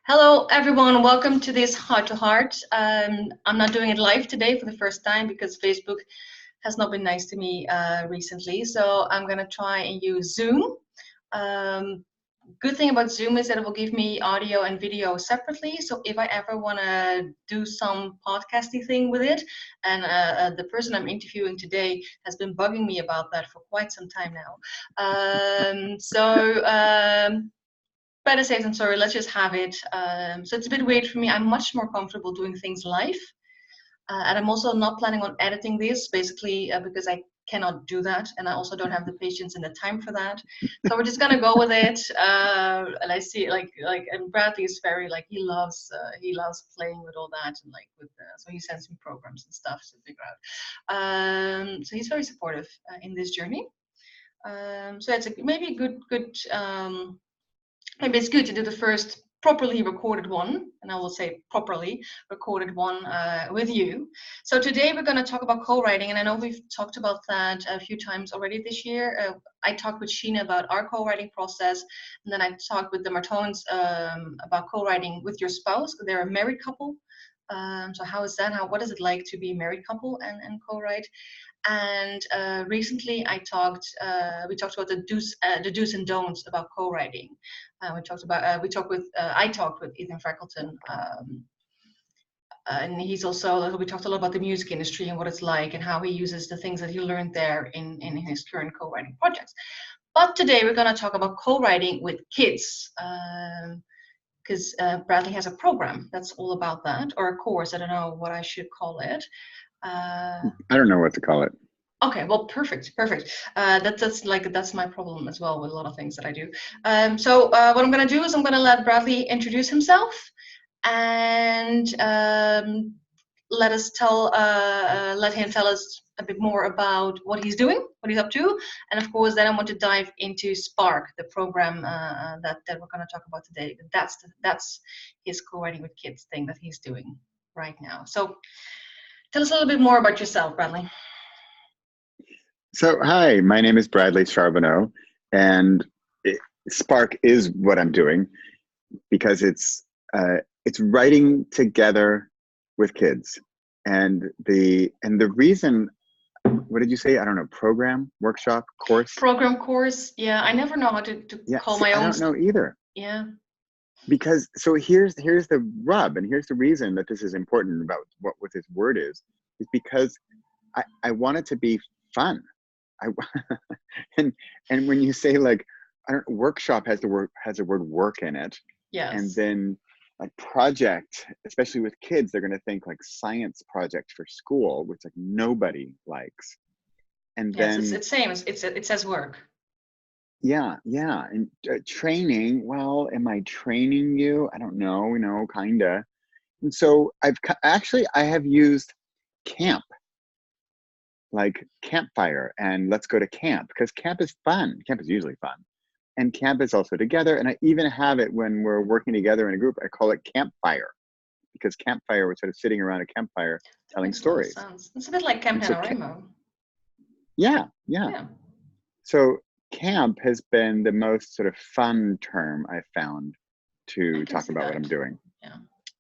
Hello, everyone. Welcome to this Heart to Heart. I'm not doing it live today for the first time because Facebook has not been nice to me recently. So I'm going to try and use Zoom. Um, Good thing about Zoom is that it will give me audio and video separately. So if I ever want to do some podcasty thing with it, and the person I'm interviewing today has been bugging me about that for quite some time now. Better safe than sorry, let's just have it. So it's a bit weird for me. I'm much more comfortable doing things live. And I'm also not planning on editing this, basically because I cannot do that. And I also don't have the patience and the time for that. So we're just gonna go with it. And I see and Bradley is very he loves playing with all that and so he sends me programs and stuff to figure out. So he's very supportive in this journey. So it's maybe a good maybe it's good to do the first properly recorded one, and I will say properly recorded one with you. So today we're going to talk about co-writing, and I know we've talked about that a few times already this year. I talked with Sheena about our co-writing process, and then I talked with the Martones about co-writing with your spouse. They're a married couple. So how is that? What is it like to be a married couple and co-write? And recently we talked about the do's and don'ts about co-writing. I talked with Ethan Freckleton, and we talked a lot about the music industry and what it's like and how he uses the things that he learned there in his current co-writing projects. But today we're going to talk about co-writing with kids. Because Bradley has a program that's all about that, or a course. I don't know what I should call it. I don't know what to call it. Okay, well, perfect. That's my problem as well with a lot of things that I do. So what I'm going to do is I'm going to let Bradley introduce himself and let him tell us a bit more about what he's doing, what he's up to, and of course, then I want to dive into Spark, the program that we're going to talk about today. That's his co-writing with kids thing that he's doing right now. So, tell us a little bit more about yourself, Bradley. So, hi, my name is Bradley Charbonneau, and Spark is what I'm doing because it's writing together with kids, and the reason. What did you say? I don't know. Program, workshop, course. Program, course. Yeah, I never know how to call my own. I don't know either. Yeah. Because here's the rub, and here's the reason that this is important about what this word is because I want it to be fun. And when you say workshop has the word work in it. Yes. And then project, especially with kids, they're going to think science project for school, which nobody likes. And yes, then it's same. It says work. Yeah. And training. Well, am I training you? I don't know. Kinda. And so I have used camp. Like campfire and let's go to camp, because camp is fun. Camp is usually fun. And camp is also together. And I even have it when we're working together in a group. I call it campfire, because campfire, we're sort of sitting around a campfire telling stories. It's a bit like Camp Panorama. Yeah. So camp has been the most sort of fun term I've found to talk about what I'm doing.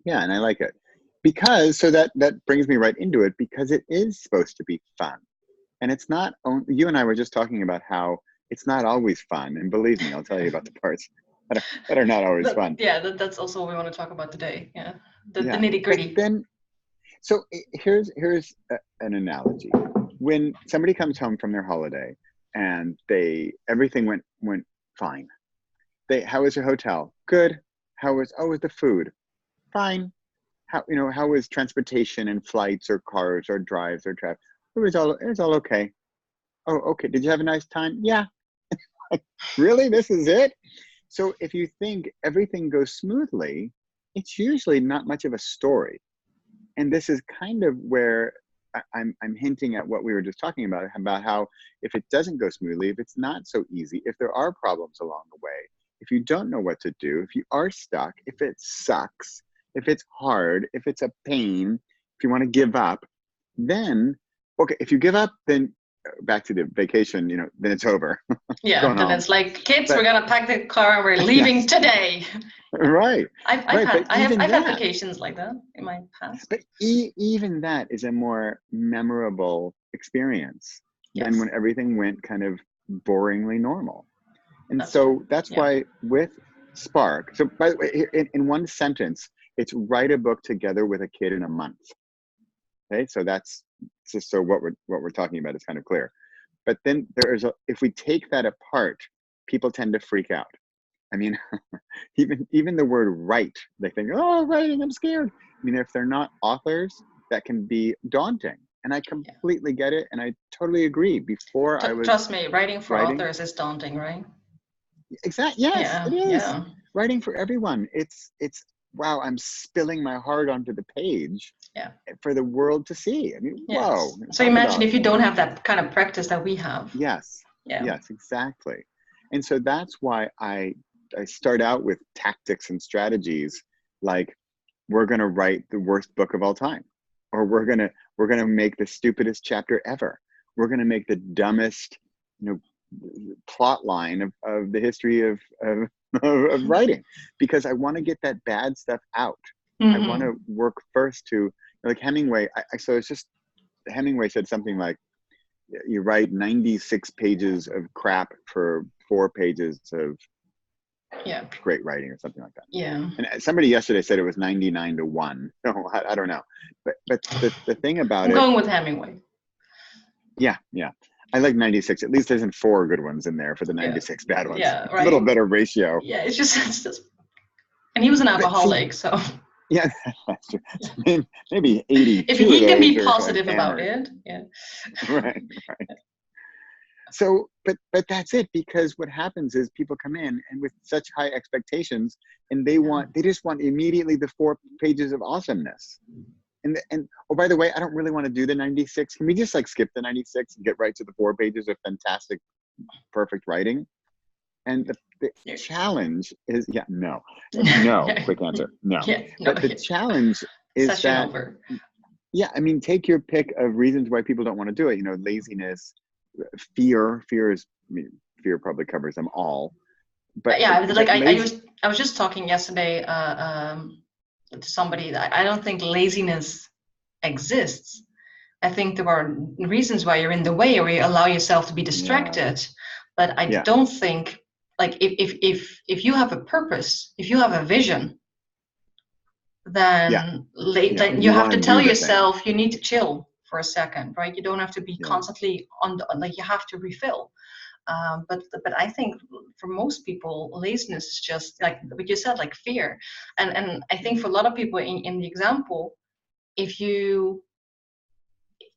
Yeah, and I like it. Because, so that brings me right into it, because it is supposed to be fun. And it's not, you and I were just talking about how it's not always fun. And believe me, I'll tell you about the parts that are not always fun. Yeah, that's also what we want to talk about today. Yeah, the nitty gritty. So here's an analogy. When somebody comes home from their holiday and everything went fine. How was your hotel? Good. How was the food? Fine. How was transportation and flights or cars or drives or traffic? It was all okay. Oh, okay. Did you have a nice time? Yeah. Really? This is it? So if you think everything goes smoothly, it's usually not much of a story. And this is kind of where I'm hinting at what we were just talking about how if it doesn't go smoothly, if it's not so easy, if there are problems along the way, if you don't know what to do, if you are stuck, if it sucks, if it's hard, if it's a pain, if you want to give up, then, okay, if you give up, then back to the vacation, you know, then it's over. Yeah, Going then home. it's like, kids, But we're gonna pack the car and we're leaving yes, today. right, right. But even I've had that, vacations like that in my past. but even that is a more memorable experience than Yes, when everything went kind of boringly normal. And that's true. so that's Yeah. why with Spark, so by the way, in one sentence, it's write a book together with a kid in a month. Okay, so that's just so what we're talking about is kind of clear. But then there is if we take that apart, people tend to freak out. I mean, even the word write, they think, oh, writing, I'm scared. I mean, if they're not authors, that can be daunting. And I Yeah. completely get it, and I totally agree. Before I was Trust me, writing for writing, authors is daunting, right? exactly, yes, Yeah, it is. yeah, Writing for everyone. It's wow, I'm spilling my heart onto the page yeah. for the world to see. I mean, whoa, Yes. So talk imagine about, if you don't have that kind of practice that we have. yes, Yeah. yes, exactly. And so that's why I start out with tactics and strategies like we're going to write the worst book of all time, or we're going to make the stupidest chapter ever. We're going to make the dumbest, you know, plot line of the history of writing, because I want to get that bad stuff out. I want Mm-hmm. to work first to, like Hemingway. So it's just, Hemingway said something like, you write 96 pages of crap for 4 pages of Yeah. great writing, or something like that. Yeah. And somebody yesterday said it was 99 to 1. No, I don't know. But the thing about I'm it, going with Hemingway. yeah, yeah. I like 96. At least there's 4 good ones in there for the Yeah. 96 bad ones. Yeah, It's a little right? better ratio. Yeah, it's just and he was an But see, alcoholic, so yeah, that's true. yeah. So maybe If 82 of he can those be are positive about hammered. it, yeah. Right, right. So, but that's it, because what happens is people come in and with such high expectations, and they Yeah. just want immediately the 4 pages of awesomeness. And oh, by the way, I don't really want to do the 96. Can we just like skip the 96 and get right to the 4 pages of fantastic, perfect writing? And the challenge is, yeah, no, no, Yeah. quick answer, no. Yeah. No, But the yeah. challenge is Session that, over. yeah, I mean, take your pick of reasons why people don't want to do it. You know, laziness, fear is, I mean, fear probably covers them all. But Yeah, like lazy, I was just talking yesterday to somebody that I don't think laziness exists. I think there are reasons why you're in the way or you allow yourself to be yeah, distracted. But I yeah, don't think like if you have a purpose, if you have a vision, yeah, yeah. then And you you have want to to tell do the thing. yourself you need to chill for a second, right? You don't have to be Yeah, constantly on the, like you have to refill. But I think for most people, laziness is just like what you said, like fear. And I think yeah, for a lot of people in the example, if you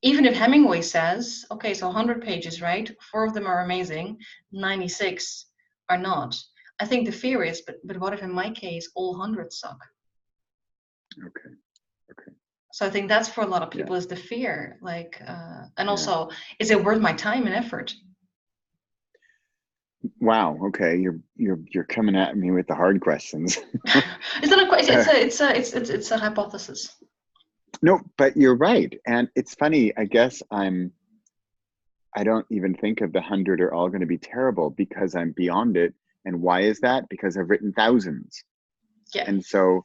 even if Hemingway says, okay, so 100 pages, right? 4 of them are amazing, 96 are not. I think the fear is, but what if in my case all 100 suck? okay, okay, So I think that's for a lot of yeah, people is the fear, like, and yeah. also, is it worth my time and effort? Wow. Okay, you're coming at me with the hard questions. It's not a question. Uh, It's a hypothesis. no, but you're right, and it's funny. I guess I don't even think of the 100 are all going to be terrible because I'm beyond it. And why is that? Because I've written thousands, Yeah, and so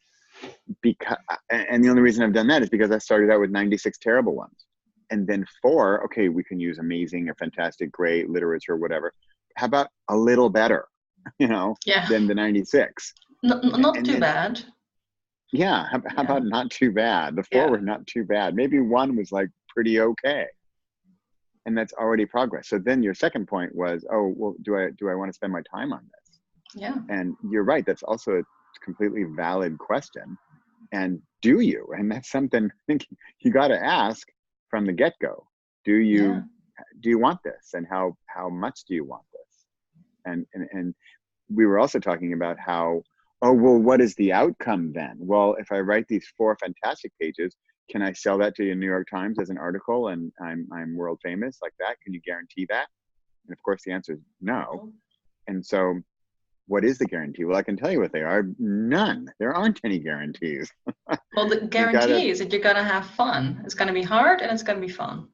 because and the only reason I've done that is because I started out with 96 terrible ones, and then 4. Okay, we can use amazing or fantastic, great literature, whatever. How about a little better, you know, yeah, than the 96? not And too then, bad. yeah, how Yeah, about not too bad? The 4 yeah, were not too bad. Maybe 1 was like pretty okay, and that's already progress. So then your second point was, oh, well, do I want to spend my time on this? yeah, And you're right. That's also a completely valid question. And do you? And that's something I think you got to ask from the get-go. Do yeah. you want this, and how much do you want this? And we were also talking about how, oh, well, what is the outcome then? Well, if I write these 4 fantastic pages, can I sell that to the New York Times as an article and I'm world famous like that? Can you guarantee that? And of course the answer is no. No. And so what is the guarantee? Well, I can tell you what they are. None. There aren't any guarantees. Well, the You gotta, guarantee is that you're gonna have fun. It's gonna be hard and it's gonna be fun.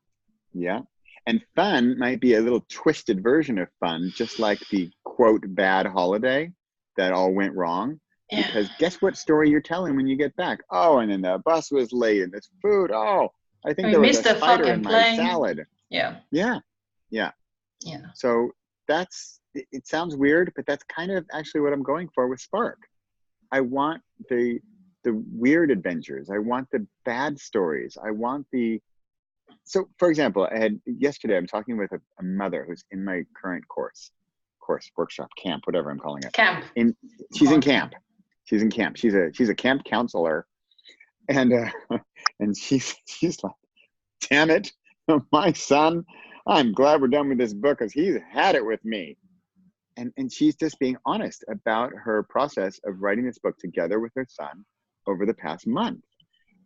yeah. And fun might be a little twisted version of fun, just like the quote bad holiday that all went wrong. Yeah. Because guess what story you're telling when you get back? Oh, and then the bus was late and this food. Oh, I think We there was missed a the spider fucking in my plane. salad. Yeah. Yeah. Yeah. Yeah. So that's, it sounds weird, but that's kind of actually what I'm going for with Spark. I want the weird adventures. I want the bad stories. I want the, so for example, yesterday I'm talking with a mother who's in my current course, workshop, camp, whatever I'm calling it. Camp. She's in camp. She's in camp. She's a camp counselor. And she's like, damn it, my son, I'm glad we're done with this book because he's had it with me. And she's just being honest about her process of writing this book together with her son over the past month.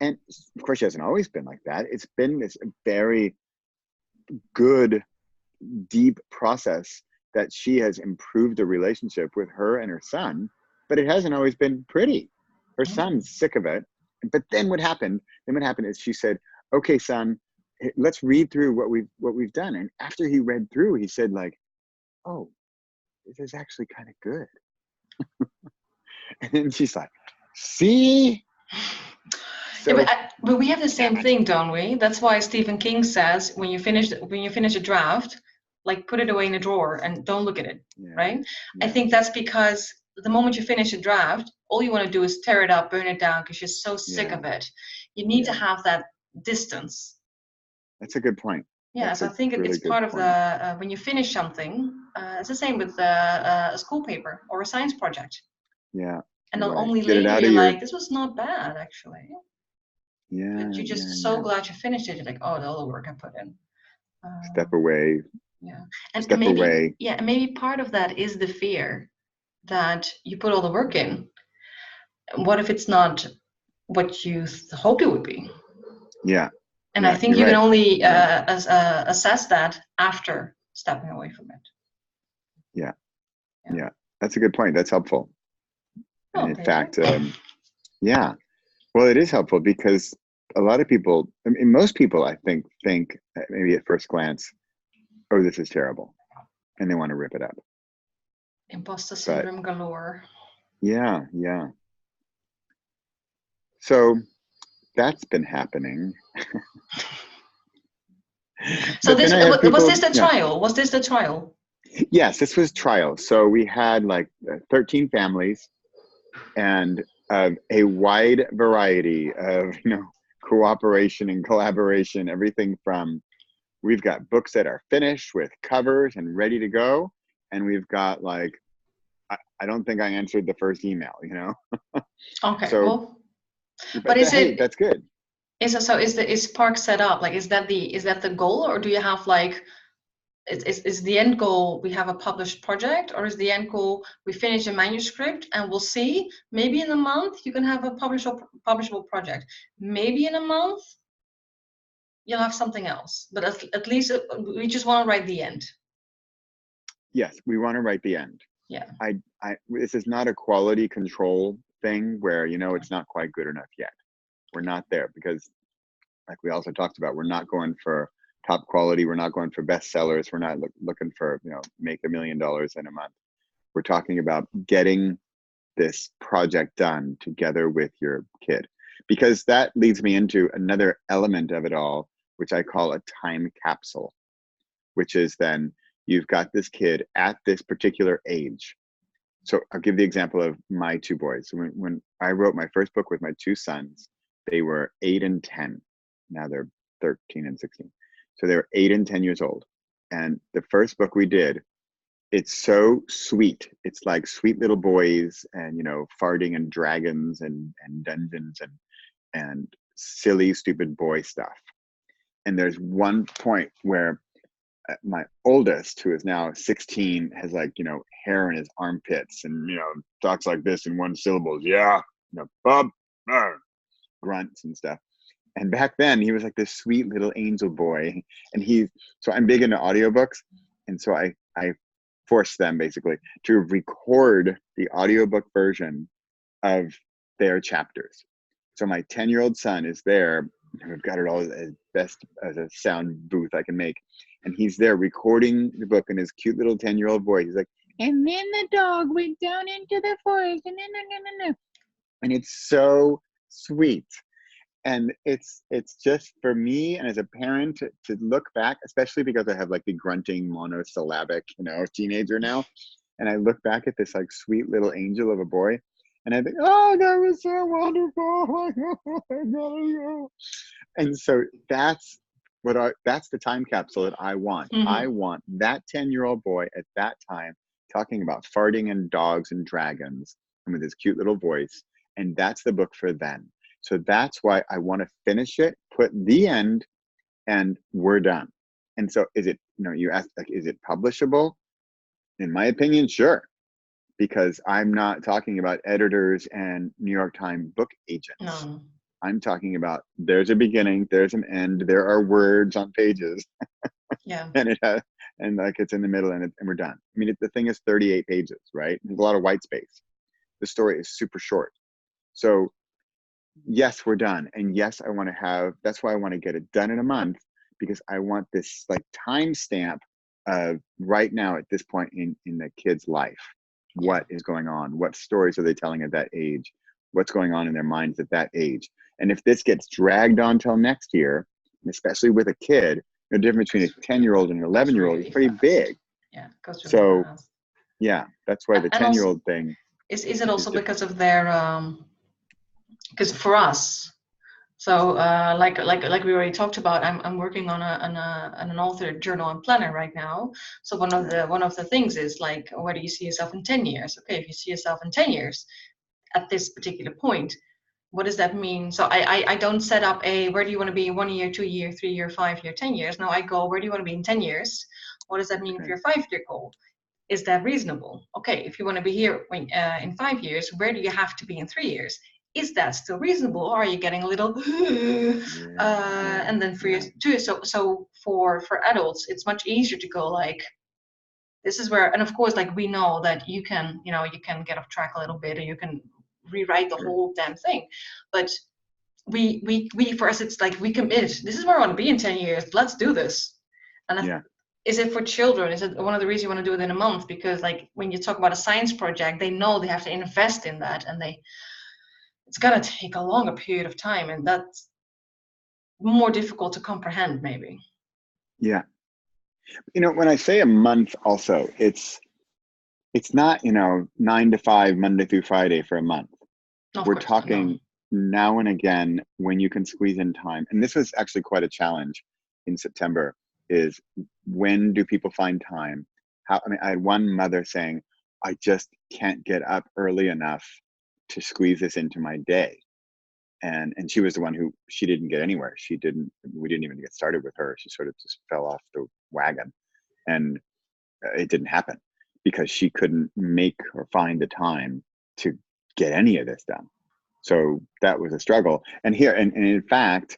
And of course, she hasn't always been like that. It's been this very good, deep process that she has improved the relationship with her and her son, but it hasn't always been pretty. Her son's sick of it. But then what happened is she said, okay, son, let's read through what we've done. And after he read through, he said like, oh, this is actually kind of good. And then she's like, see? So, yeah, but we have the same thing, don't we? That's why Stephen King says when you finish a draft, like put it away in a drawer and don't look at it, right? Yeah. I think that's because the moment you finish a draft, all you want to do is tear it up, burn it down, because you're so sick of it. You need to have that distance. That's a good point. Yeah, so I think it's part of the, when you finish something, it's the same with a school paper or a science project. Yeah. And then only later you're like, this was not bad, actually. Yeah. But you're just so glad you finished it. You're like, oh, all the work I put in. Step away. Yeah. And Step maybe, away. yeah, and maybe part of that is the fear that you put all the work in. What if it's not what you hoped it would be? Yeah. And I think you can only assess that after stepping away from it. Yeah. That's a good point. That's helpful. And in fact, yeah. Well, it is helpful because a lot of people, I mean, most people, I think maybe at first glance, oh, this is terrible. And they want to rip it up. Imposter syndrome galore. Yeah. Yeah. So that's been happening. So was this the trial? Was this the trial? Yes, this was trial. So we had like 13 families and a wide variety of, cooperation and collaboration, everything from, we've got books that are finished with covers and ready to go. And we've got like, I don't think I answered the first email, Okay, so, well, but is it, that's good. Is Spark set up? Like, is that the goal, or do you have like, is the end goal we have a published project, or is the end goal we finish a manuscript and we'll see, maybe in a month you can have a publishable project, maybe in a month you'll have something else, but at least we just want to write the end. Yes, we want to write the end. Yeah. This is not a quality control thing where it's not quite good enough yet. We're not there because, like we also talked about, we're not going for top quality. We're not going for bestsellers. We're not looking for, make $1 million in a month. We're talking about getting this project done together with your kid, because that leads me into another element of it all, which I call a time capsule, which is then you've got this kid at this particular age. So I'll give the example of my two boys. When I wrote my first book with my two sons, they were 8 and 10. Now they're 13 and 16. So they were 8 and 10 years old. And the first book we did, it's so sweet. It's like sweet little boys and, farting and dragons and dungeons and silly, stupid boy stuff. And there's one point where my oldest, who is now 16, has like, hair in his armpits and, talks like this in one syllable. Yeah, bub, grunts and stuff. And back then he was like this sweet little angel boy. And so I'm big into audiobooks. And so I forced them basically to record the audiobook version of their chapters. So my 10-year-old son is there. I've got it all as best as a sound booth I can make. And he's there recording the book in his cute little 10-year-old voice. He's like, and then the dog went down into the forest, and then, and it's so sweet. And it's just for me, and as a parent, to look back, especially because I have like the grunting monosyllabic, teenager now, and I look back at this like sweet little angel of a boy, and I think, oh, that was so wonderful. I gotta go. And so that's the time capsule that I want. Mm-hmm. I want that 10-year-old boy at that time talking about farting and dogs and dragons, and with his cute little voice. And that's the book for then. So that's why I want to finish it, put the end, and we're done. And so is it, you asked, like, is it publishable? In my opinion, sure. Because I'm not talking about editors and New York Times book agents. No. I'm talking about there's a beginning, there's an end, there are words on pages. Yeah. And like it's in the middle, and we're done. I mean, the thing is 38 pages, right? There's a lot of white space. The story is super short. So yes, we're done. And yes, that's why I want to get it done in a month, because I want this like time stamp of right now at this point in the kid's life. What is going on? What stories are they telling at that age? What's going on in their minds at that age? And if this gets dragged on till next year, especially with a kid, the difference between a 10-year-old and an 11-year-old is pretty big. Yeah, it goes really So fast. yeah, that's why the 10-year-old thing. Is it also because of their because for us, so like we already talked about, I'm working on an author journal and planner right now. So one of the things is like, where do you see yourself in 10 years? Okay, if you see yourself in 10 years at this particular point, what does that mean? So I don't set up where do you want to be in 1 year, 2 year, 3 year, 5 year, 10 years. No, I go, where do you want to be in 10 years? What does that mean for your 5-year goal? Is that reasonable? Okay, if you want to be here in 5 years, where do you have to be in 3 years? Is that still reasonable, or are you getting a little and then for years too? So for adults, it's much easier to go like, this is where, and of course, like we know that you can get off track a little bit, or you can rewrite the whole damn thing. But we for us, it's like we commit. This is where I want to be in 10 years. Let's do this. And is it for children? Is it one of the reasons you want to do it in a month? Because like when you talk about a science project, they know they have to invest in that, and it's gonna take a longer period of time, and that's more difficult to comprehend maybe. Yeah. When I say a month also, it's not, 9 to 5, Monday through Friday for a month. We're talking now and again when you can squeeze in time. And this was actually quite a challenge in September, is when do people find time? I had one mother saying, I just can't get up early enough to squeeze this into my day. And she was the one who, she didn't get anywhere. We didn't even get started with her. She sort of just fell off the wagon, and it didn't happen because she couldn't make or find the time to get any of this done. So that was a struggle. And in fact,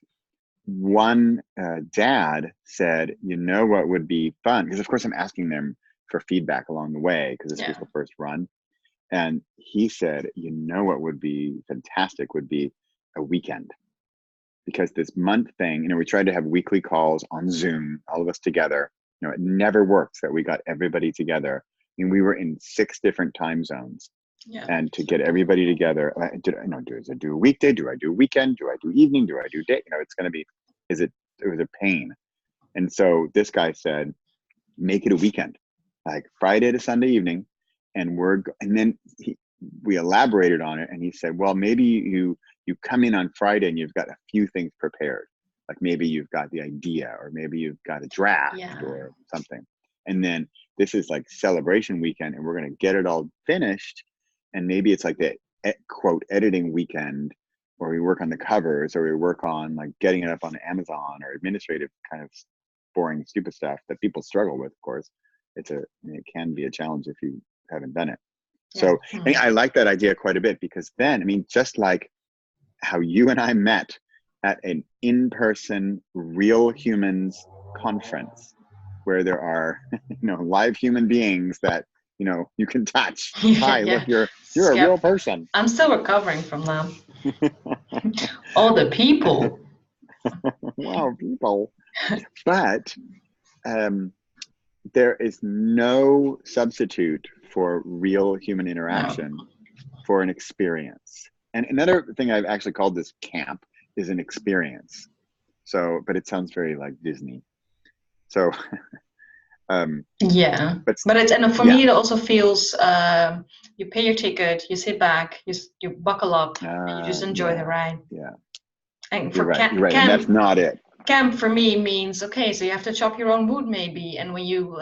one dad said, what would be fun? Because of course I'm asking them for feedback along the way, because this was the first run. And he said, what would be fantastic would be a weekend. Because this month thing, we tried to have weekly calls on Zoom, all of us together. It never works that we got everybody together. We were in 6 different time zones. Yeah. And to get everybody together, do I do a weekday? Do I do a weekend? Do I do evening? Do I do day? It's going to be, it was a pain. And so this guy said, make it a weekend, like Friday to Sunday evening. And then we elaborated on it. And he said, well, maybe you come in on Friday and you've got a few things prepared. Like maybe you've got the idea, or maybe you've got a draft or something. And then this is like celebration weekend, and we're going to get it all finished. And maybe it's like the quote editing weekend, or we work on the covers, or we work on like getting it up on Amazon, or administrative kind of boring, stupid stuff that people struggle with. Of course, it can be a challenge if you haven't done it. So I like that idea quite a bit, because then, just like how you and I met at an in-person real humans conference, where there are, live human beings that, you can touch. Hi, look, you're a real person. I'm still recovering from them. All the people. Wow, people. But there is no substitute for real human No. interaction for an experience. And another thing I've actually called this camp is an experience. So, but it sounds very like Disney. So, Yeah, but but it's, and for yeah, me it also feels, you pay your ticket, you sit back, you buckle up, and you just enjoy the yeah, ride. yeah. And You're for right. You're right, and that's not it. camp for me means, okay, so you have to chop your own wood maybe, and when you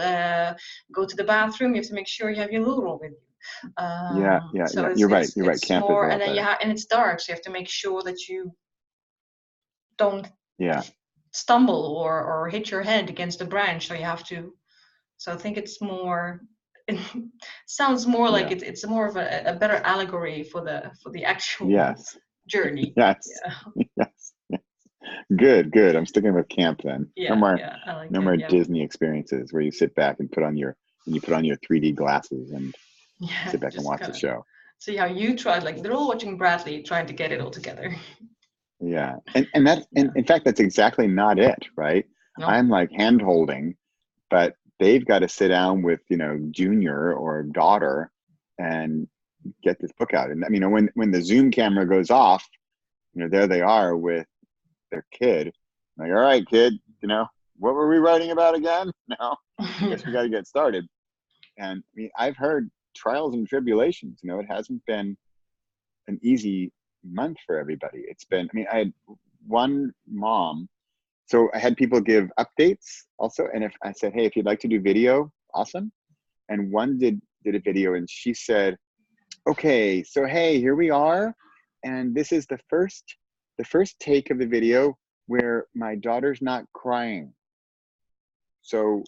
go to the bathroom, you have to make sure you have your loo roll with you. Yeah, yeah, So yeah. You're right. You're right. it's Camp is a more, and lot then you better. have, and it's dark, so you have to make sure that you don't Yeah, stumble or hit your head against a branch. So you have to. So I think it's more. It sounds more like yeah. it's more of a better allegory for the actual Yes, journey. yes, Yeah, yes. Good, good. I'm sticking with camp then. No yeah, more, yeah. I like no it. more Yeah, Disney experiences where you sit back and you put on your 3D glasses and yeah. sit back and Just watch the kind of show. see how you try. Like they're all watching Bradley trying to get it all together. Yeah, and that, and Yeah. in fact, that's exactly not it, right? No. I'm like hand holding, but they've got to sit down with, junior or daughter and get this book out. And I mean, when the Zoom camera goes off, there they are with their kid. Like, all right, kid, what were we writing about again? No, I guess we got to get started. And I mean, I've heard trials and tribulations. It hasn't been an easy month for everybody. It's been, I mean, I had one mom. So I had people give updates also. And if I said, hey, if you'd like to do video, awesome. And one did a video and she said, okay, so hey, here we are. And this is the first take of the video where my daughter's not crying. So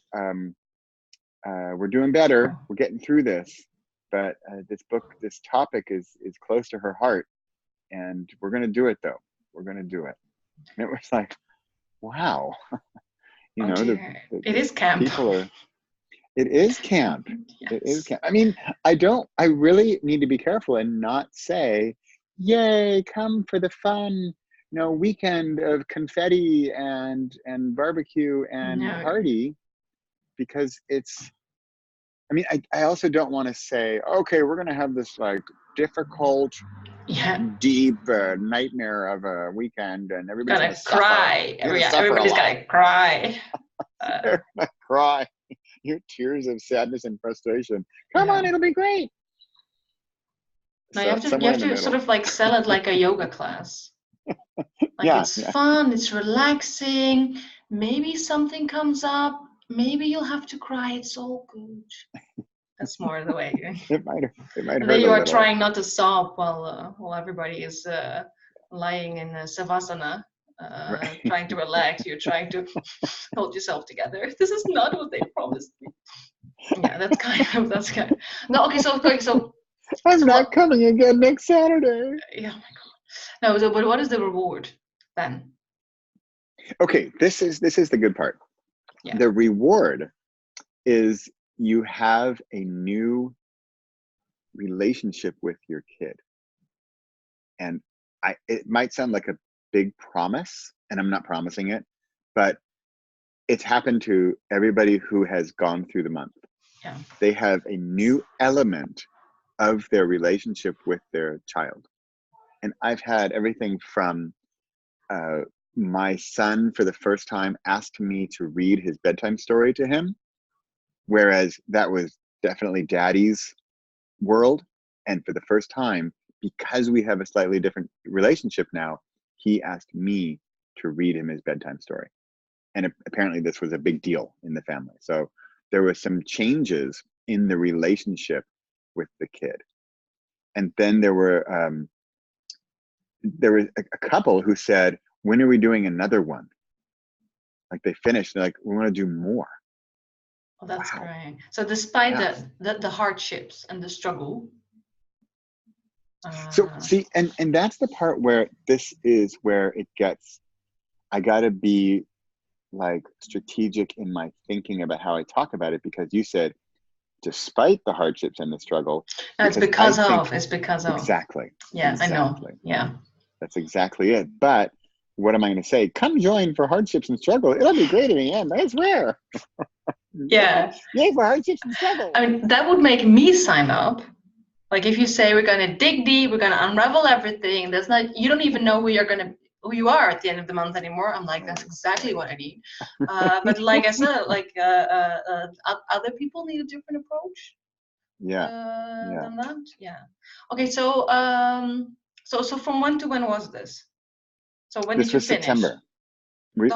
we're doing better. We're getting through this. But this topic is close to her heart. And we're going to do it, though. We're going to do it. And it was like, wow. Oh dear. It The is camp. people are, it is camp. It is Yes. camp. I mean, I really need to be careful and not say, yay, come for the fun, weekend of confetti and barbecue and No. party, because I mean, I also don't want to say, okay, we're going to have this like difficult, Yeah. deep nightmare of a weekend and everybody's going Gonna to suffer. cry. You're going to Yeah, suffer a everybody's lot. gonna cry. They're going to cry. Your tears of sadness and frustration. Come on, Yeah. it'll be great. No, So you somewhere have in the to sort middle. of like sell it like a yoga class. Like Yeah, it's yeah. fun, it's relaxing. Maybe something comes up. Maybe you'll have to cry. It's all good. That's more the way. It might And then hurt a you are little. trying not to sob while everybody is lying in savasana, Right. trying to relax. You're trying to hold yourself together. This is not what they promised me. Yeah, that's kind of no. Okay, so I'm not what? coming again next Saturday. Yeah, oh my God. No, so but what is the reward then? Okay, this is the good part. Yeah. The reward is you have a new relationship with your kid. And it might sound like a big promise, and I'm not promising it, but it's happened to everybody who has gone through the month. Yeah. They have a new element of their relationship with their child. And I've had everything from my son for the first time asked me to read his bedtime story to him, whereas that was definitely daddy's world. And for the first time, because we have a slightly different relationship now, he asked me to read him his bedtime story. And apparently this was a big deal in the family. So there were some changes in the relationship with the kid. And then there was a couple who said, when are we doing another one? Like they finished, they're like, we want to do more. Well, that's Wow. great. So despite Yeah. the hardships and the struggle. So see, and that's the part where this is where it gets, I gotta be like strategic in my thinking about how I talk about it, because you said, despite the hardships and the struggle, no, it's because I because think of. It's because of. exactly, Yeah, I know. exactly. Yeah. That's exactly it. But what am I going to say? Come join for hardships and struggle. It'll be great in the end. I swear. Yeah. Yay for hardships and struggle. I mean, that would make me sign up. Like if you say we're gonna dig deep, we're gonna unravel everything. That's not, you don't even know who you are at the end of the month anymore. I'm like, that's exactly what I need. But like I said, like other people need a different approach. Yeah. Than that. Yeah. Okay. So so from when to when was this? So when This did you was finish? September. The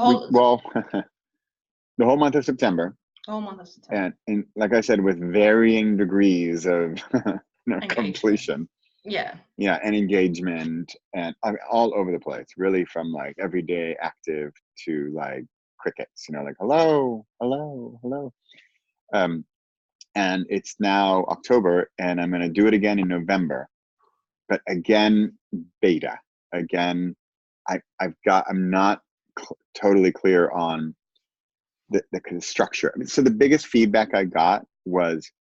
The whole month of September. whole month of September. And like I said, with varying degrees of completion. Yeah. Yeah, and engagement, and I mean, all over the place, really, from like everyday active to like crickets, like hello, hello, hello. And it's now October, and I'm going to do it again in November, but again, beta. Again, I'm not totally clear on the kind of structure. I mean, so the biggest feedback I got was,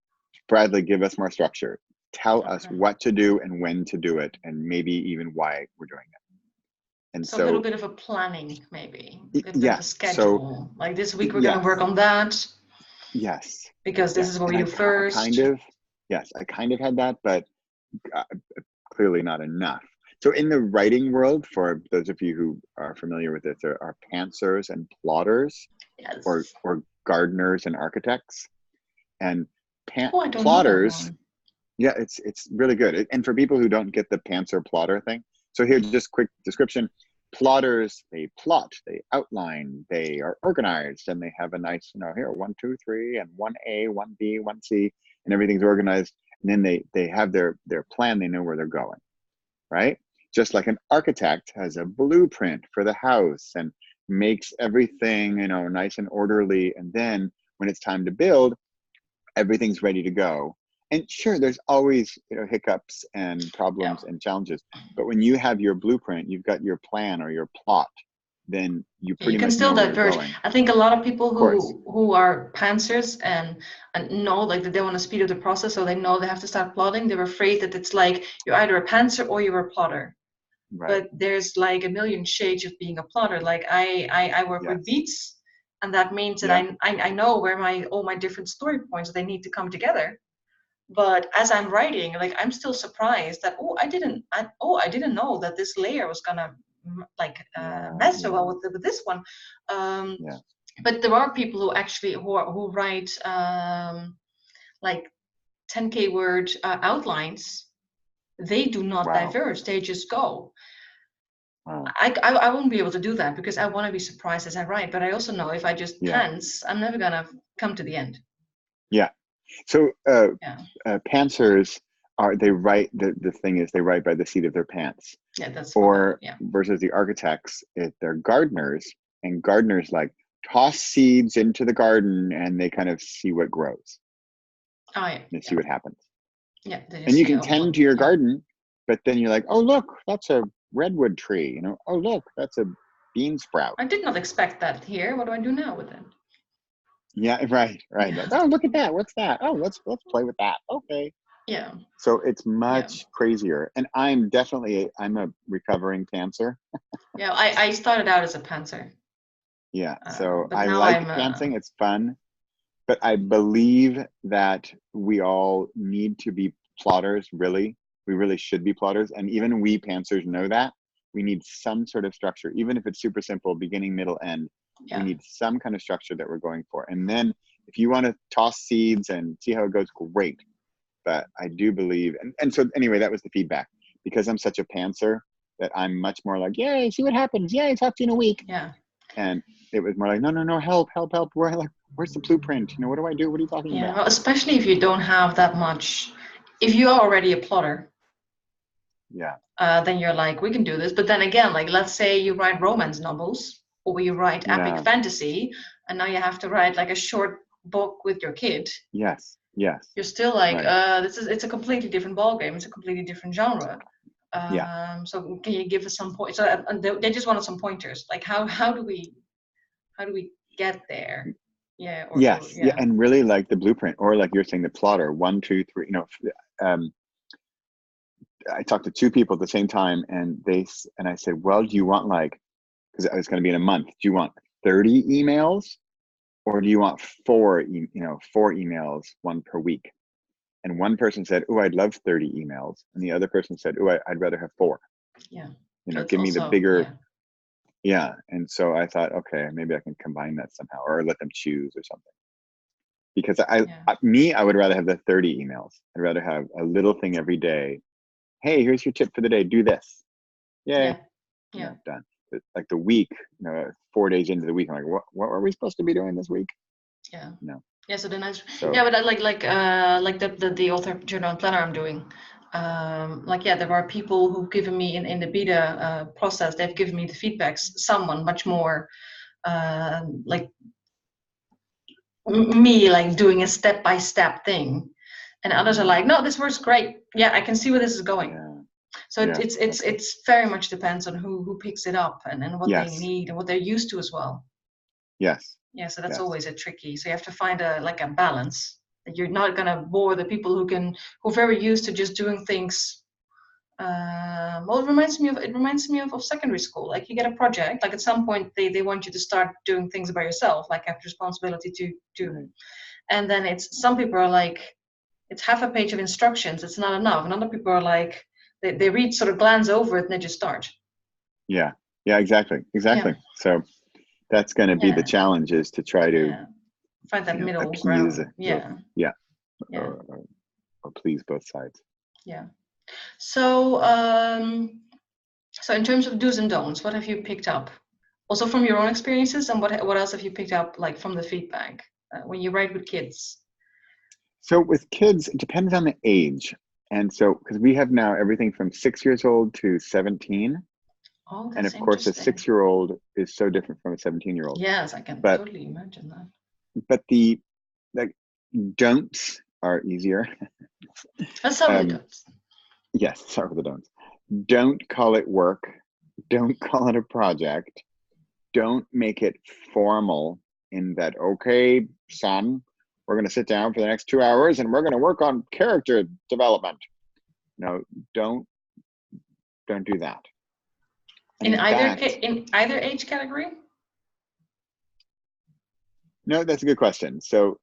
Bradley, give us more structure. Tell us what to do and when to do it, and maybe even why we're doing it. And so a little bit of a planning, maybe a bit of a schedule. Like this week we're going to work on that. Yes. Because this is what we do first. I kind of had that, but clearly not enough. So in the writing world, for those of you who are familiar with this, there are pantsers and plotters, yes. or gardeners and architects. And plotters, yeah, it's really good. And for people who don't get the pantser plotter thing, so here, just quick description. Plotters, they plot, they outline, they are organized, and they have a nice, here, 1, 2, 3, and 1A, 1B, 1C, and everything's organized. And then they have their plan, they know where they're going, right? Just like an architect has a blueprint for the house and makes everything, nice and orderly. And then when it's time to build, everything's ready to go. And sure, there's always hiccups and problems and challenges. But when you have your blueprint, you've got your plan or your plot, then you pretty much know where you're going. I think a lot of people who are pantsers and know like that they want to speed up the process, so they know they have to start plotting. They're afraid that it's like you're either a pantser or you're a plotter. Right. But there's like a million shades of being a plotter. Like I work with beats, and that means that I know where all my different story points, they need to come together. But as I'm writing, like I'm still surprised that I didn't know that this layer was gonna mess so well with this one. But there are people who actually who write like 10K word outlines. They do not diverge; they just go. I won't be able to do that because I want to be surprised as I write. But I also know if I just pants, I'm never gonna come to the end. Yeah. So pantsers they write, the thing is they write by the seat of their pants. Yeah, that's versus the architects, they're gardeners, and gardeners like toss seeds into the garden and they kind of see what grows. Oh yeah. And see what happens. Yeah. And you can tend to your garden, but then you're like, oh look, that's a redwood tree. Oh look, that's a bean sprout. I did not expect that here. What do I do now with it? Yeah, right. Yeah. Oh, look at that. What's that? Oh, let's play with that. Okay. Yeah. So it's much crazier. And I'm a recovering pantser. Yeah, I started out as a pantser. Yeah, so I like pantsing. It's fun. But I believe that we all need to be plotters, really. We really should be plotters. And even we pantsers know that. We need some sort of structure, even if it's super simple, beginning, middle, end. We need some kind of structure that we're going for. And then if you want to toss seeds and see how it goes, great. But I do believe, and so anyway, that was the feedback. Because I'm such a pantser, that I'm much more like, yay, see what happens. Yay, talk to you in a week. Yeah. And it was more like, no, help. Where's the blueprint? What do I do? What are you talking about? Well, especially if you don't have that much, if you are already a plotter. Yeah. Then you're like, we can do this. But then again, like, let's say you write romance novels or you write epic fantasy, and now you have to write like a short book with your kid. Yes. You're still like, it's a completely different ballgame. It's a completely different genre. So can you give us some points? So they just wanted some pointers. Like how do we get there? Yeah. And really like the blueprint, or like you're saying, the plotter, 1, 2, 3. I talked to 2 people at the same time, and I said, well, do you want like because it's going to be in a month. Do you want 30 emails, or do you want four emails, one per week? And one person said, oh, I'd love 30 emails. And the other person said, oh, I'd rather have 4. Yeah. Give me the also, bigger. Yeah. And so I thought, okay, maybe I can combine that somehow, or let them choose or something. Because I would rather have the 30 emails. I'd rather have a little thing every day. Hey, here's your tip for the day. Do this. Yay. Yeah. Done. Like the week, 4 days into the week, I'm like, what are we supposed to be doing this week? Yeah. No. Yeah. So then but I like the author journal and planner I'm doing. There are people who've given me in the beta process. They've given me the feedbacks. Someone much more like me, like doing a step-by-step thing, and others are like, no, this works great. Yeah, I can see where this is going. Yeah. So it's very much depends on who picks it up and what they need and what they're used to as well. Yes. Yeah, so that's always a tricky. So you have to find a balance, that you're not gonna bore the people who are very used to just doing things. Well, it reminds me of secondary school. Like, you get a project, like at some point they want you to start doing things by yourself, like have responsibility to do. Right. And then some people are like, it's half a page of instructions, it's not enough. And other people are like, they read, sort of glance over it, and they just start. Yeah, exactly. Yeah. So that's going to be the challenge, is to try to find that middle appease, ground. or please both sides. Yeah. So so in terms of do's and don'ts, what have you picked up also from your own experiences, and what else have you picked up, like from the feedback when you write with kids? So with kids, it depends on the age. And so, because we have now everything from 6 years old to 17. Oh, that's and of course, a 6-year-old is so different from a 17-year-old. Yes, I can totally imagine that. But the don'ts are easier. Let's start with the don'ts. Yes, start with the don'ts. Don't call it work. Don't call it a project. Don't make it formal in that, okay, son, we're going to sit down for the next 2 hours and we're going to work on character development. No, don't do that. And in either age category? No, that's a good question. So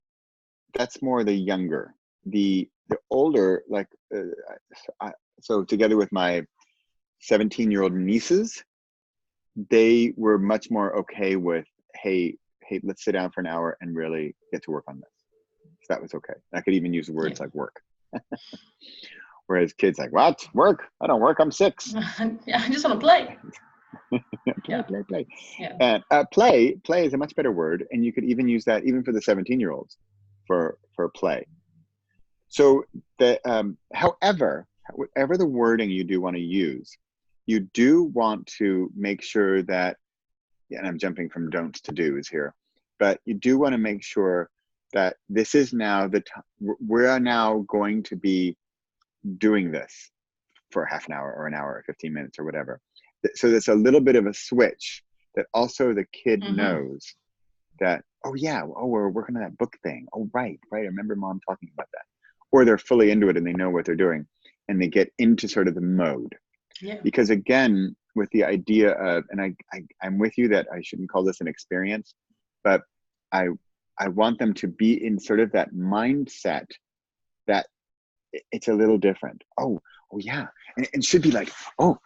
that's more the younger. The older, so together with my 17-year-old nieces, they were much more okay with, hey, let's sit down for an hour and really get to work on this. So that was okay. I could even use words like work. Whereas kids like, what? Work? I don't work. I'm 6. Yeah, I just want to play. Play. Yeah. And play is a much better word, and you could even use that even for the 17-year-olds for play. So however, whatever the wording you do want to use, you do want to make sure that, and I'm jumping from don'ts to do's here, but you do want to make sure that this is now we're now going to be doing this for half an hour or an hour or 15 minutes or whatever. So there's a little bit of a switch that also the kid knows that, we're working on that book thing. Oh, right. I remember mom talking about that. Or they're fully into it and they know what they're doing and they get into sort of the mode. Yeah. Because again, with the idea of, and I'm with you that I shouldn't call this an experience, but I want them to be in sort of that mindset that it's a little different. Oh yeah. And it should be like, oh,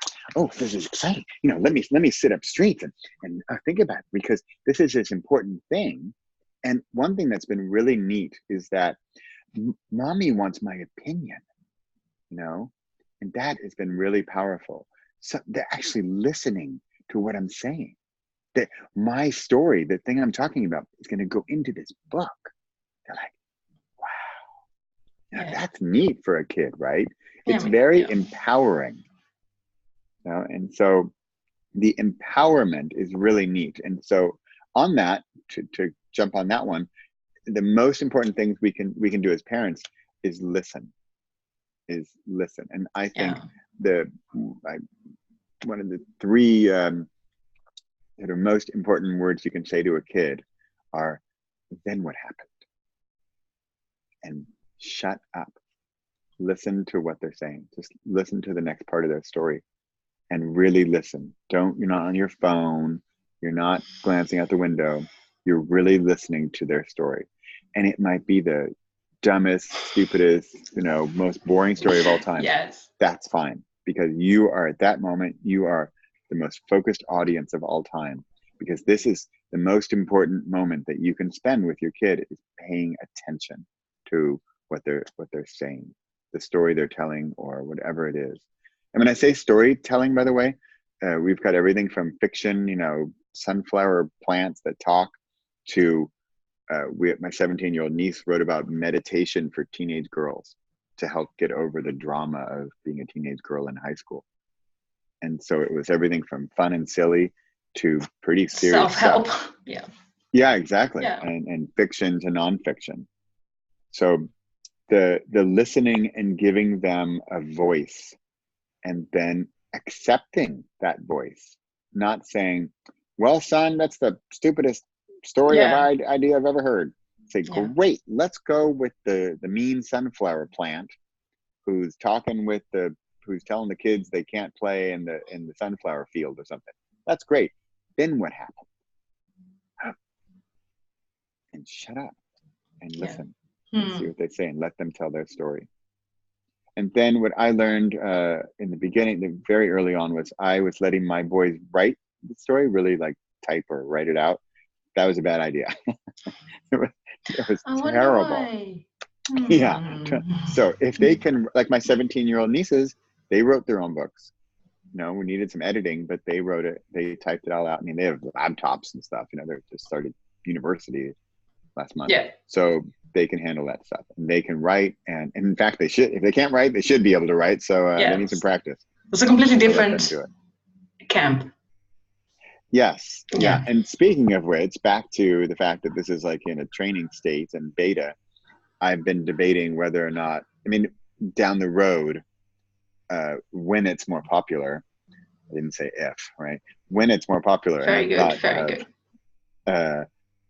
this is exciting. Let me sit up straight and think about it, because this is this important thing. And one thing that's been really neat is that mommy wants my opinion, and that has been really powerful. So they're actually listening to what I'm saying, that my story, the thing I'm talking about, is going to go into this book. They're like, wow. Now that's neat for a kid, right? It's very empowering. And so the empowerment is really neat. And so on that, to jump on that one, the most important things we can do as parents is listen. And I think one of the 3 that are most important words you can say to a kid are, then what happened? And shut up. Listen to what they're saying. Just listen to the next part of their story and really listen. You're not on your phone. You're not glancing out the window. You're really listening to their story. And it might be the dumbest, stupidest, most boring story of all time. Yes. That's fine, because you are at that moment, you are the most focused audience of all time, because this is the most important moment that you can spend with your kid, is paying attention to what they're saying, the story they're telling, or whatever it is. And when I say storytelling, by the way, we've got everything from fiction, sunflower plants that talk, to my 17-year-old niece wrote about meditation for teenage girls to help get over the drama of being a teenage girl in high school. And so it was everything from fun and silly to pretty serious Self-help. stuff. Yeah. Yeah, exactly. Yeah. And fiction to nonfiction. So the listening and giving them a voice, and then accepting that voice, not saying, well, son, that's the stupidest story of idea I've ever heard. Say, great, let's go with the mean sunflower plant who's who's telling the kids they can't play in the sunflower field or something. That's great. Then what happened? And shut up and listen and see what they say, and let them tell their story. And then what I learned in the beginning, very early on, was I was letting my boys write the story, really like type or write it out. That was a bad idea. it was terrible. Yeah. So if they can, like my 17-year-old nieces, they wrote their own books. We needed some editing, but they wrote it. They typed it all out. I mean, they have laptops and stuff. They just started university last month. Yeah. So they can handle that stuff, and they can write. And in fact, they should. If they can't write, they should be able to write. So they need some practice. It's a completely different camp. Yes. Yeah. And speaking of which, back to the fact that this is like in a training state and beta, I've been debating whether or not, down the road, when it's more popular, I didn't say if, right? When it's more popular. Very good.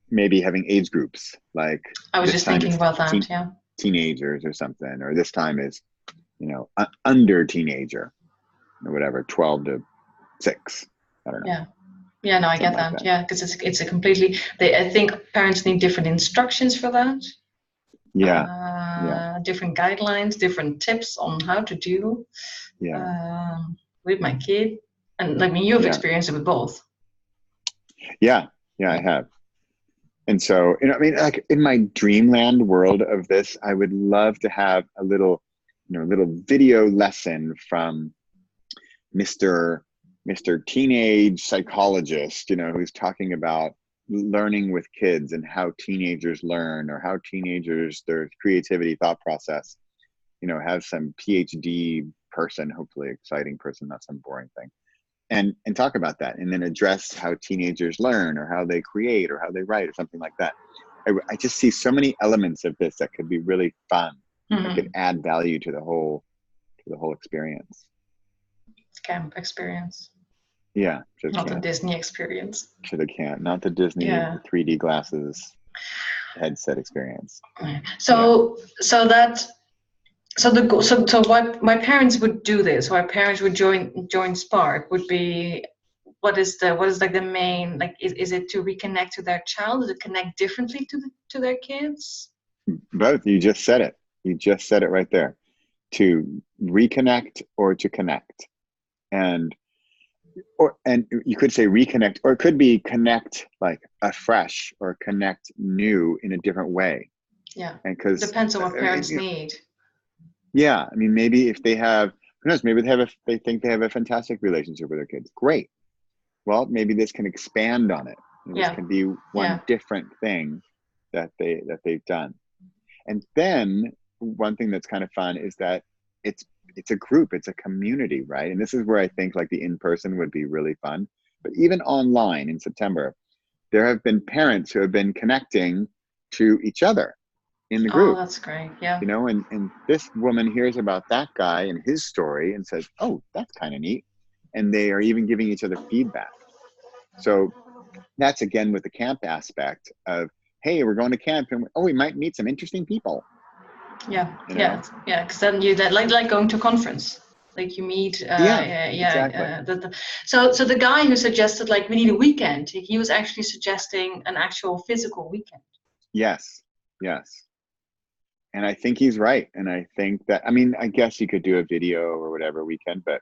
Maybe having age groups, like I was just thinking about that, teenagers or something, or this time is, under teenager or whatever, 12 to 6. I don't know. Yeah, no, I get that. Yeah, because it's a completely. I think parents need different instructions for that. Different guidelines, different tips on how to do. With my kid, and you've experienced it with both. Yeah, I have. And so, like in my dreamland world of this, I would love to have a little video lesson from Mr. Teenage Psychologist, who's talking about learning with kids and how teenagers learn, or how teenagers, their creativity, thought process, have some PhD person, hopefully exciting person, not some boring thing. And talk about that, and then address how teenagers learn, or how they create, or how they write, or something like that. I just see so many elements of this that could be really fun. That could add value to the whole experience. Camp experience. Yeah. Not the Disney experience. To the camp, not the Disney 3D glasses headset experience. So why my parents would do this, why parents would join Spark, would be, what is like the main, like, is it to reconnect to their child? Does it connect differently to their kids? Both. You just said it. You just said it right there. To reconnect or to connect. And you could say reconnect, or it could be connect like afresh, or connect new in a different way. Yeah. And because depends on what parents need. Yeah, maybe if they have, who knows, maybe they think they have a fantastic relationship with their kids. Great. Well, maybe this can expand on it. This can be one different thing that they've done. And then one thing that's kind of fun is that it's a group, it's a community, right? And this is where I think like the in-person would be really fun. But even online in September, there have been parents who have been connecting to each other in the group. Oh, that's great. Yeah. And this woman hears about that guy and his story and says, oh, that's kind of neat. And they are even giving each other feedback. So that's again with the camp aspect of, hey, we're going to camp, and we might meet some interesting people. Yeah. Because then like going to a conference. Like you meet, Yeah, exactly. So the guy who suggested like we need a weekend, he was actually suggesting an actual physical weekend. Yes, yes. And I think he's right. And I think that, I mean, I guess you could do a video or whatever weekend, but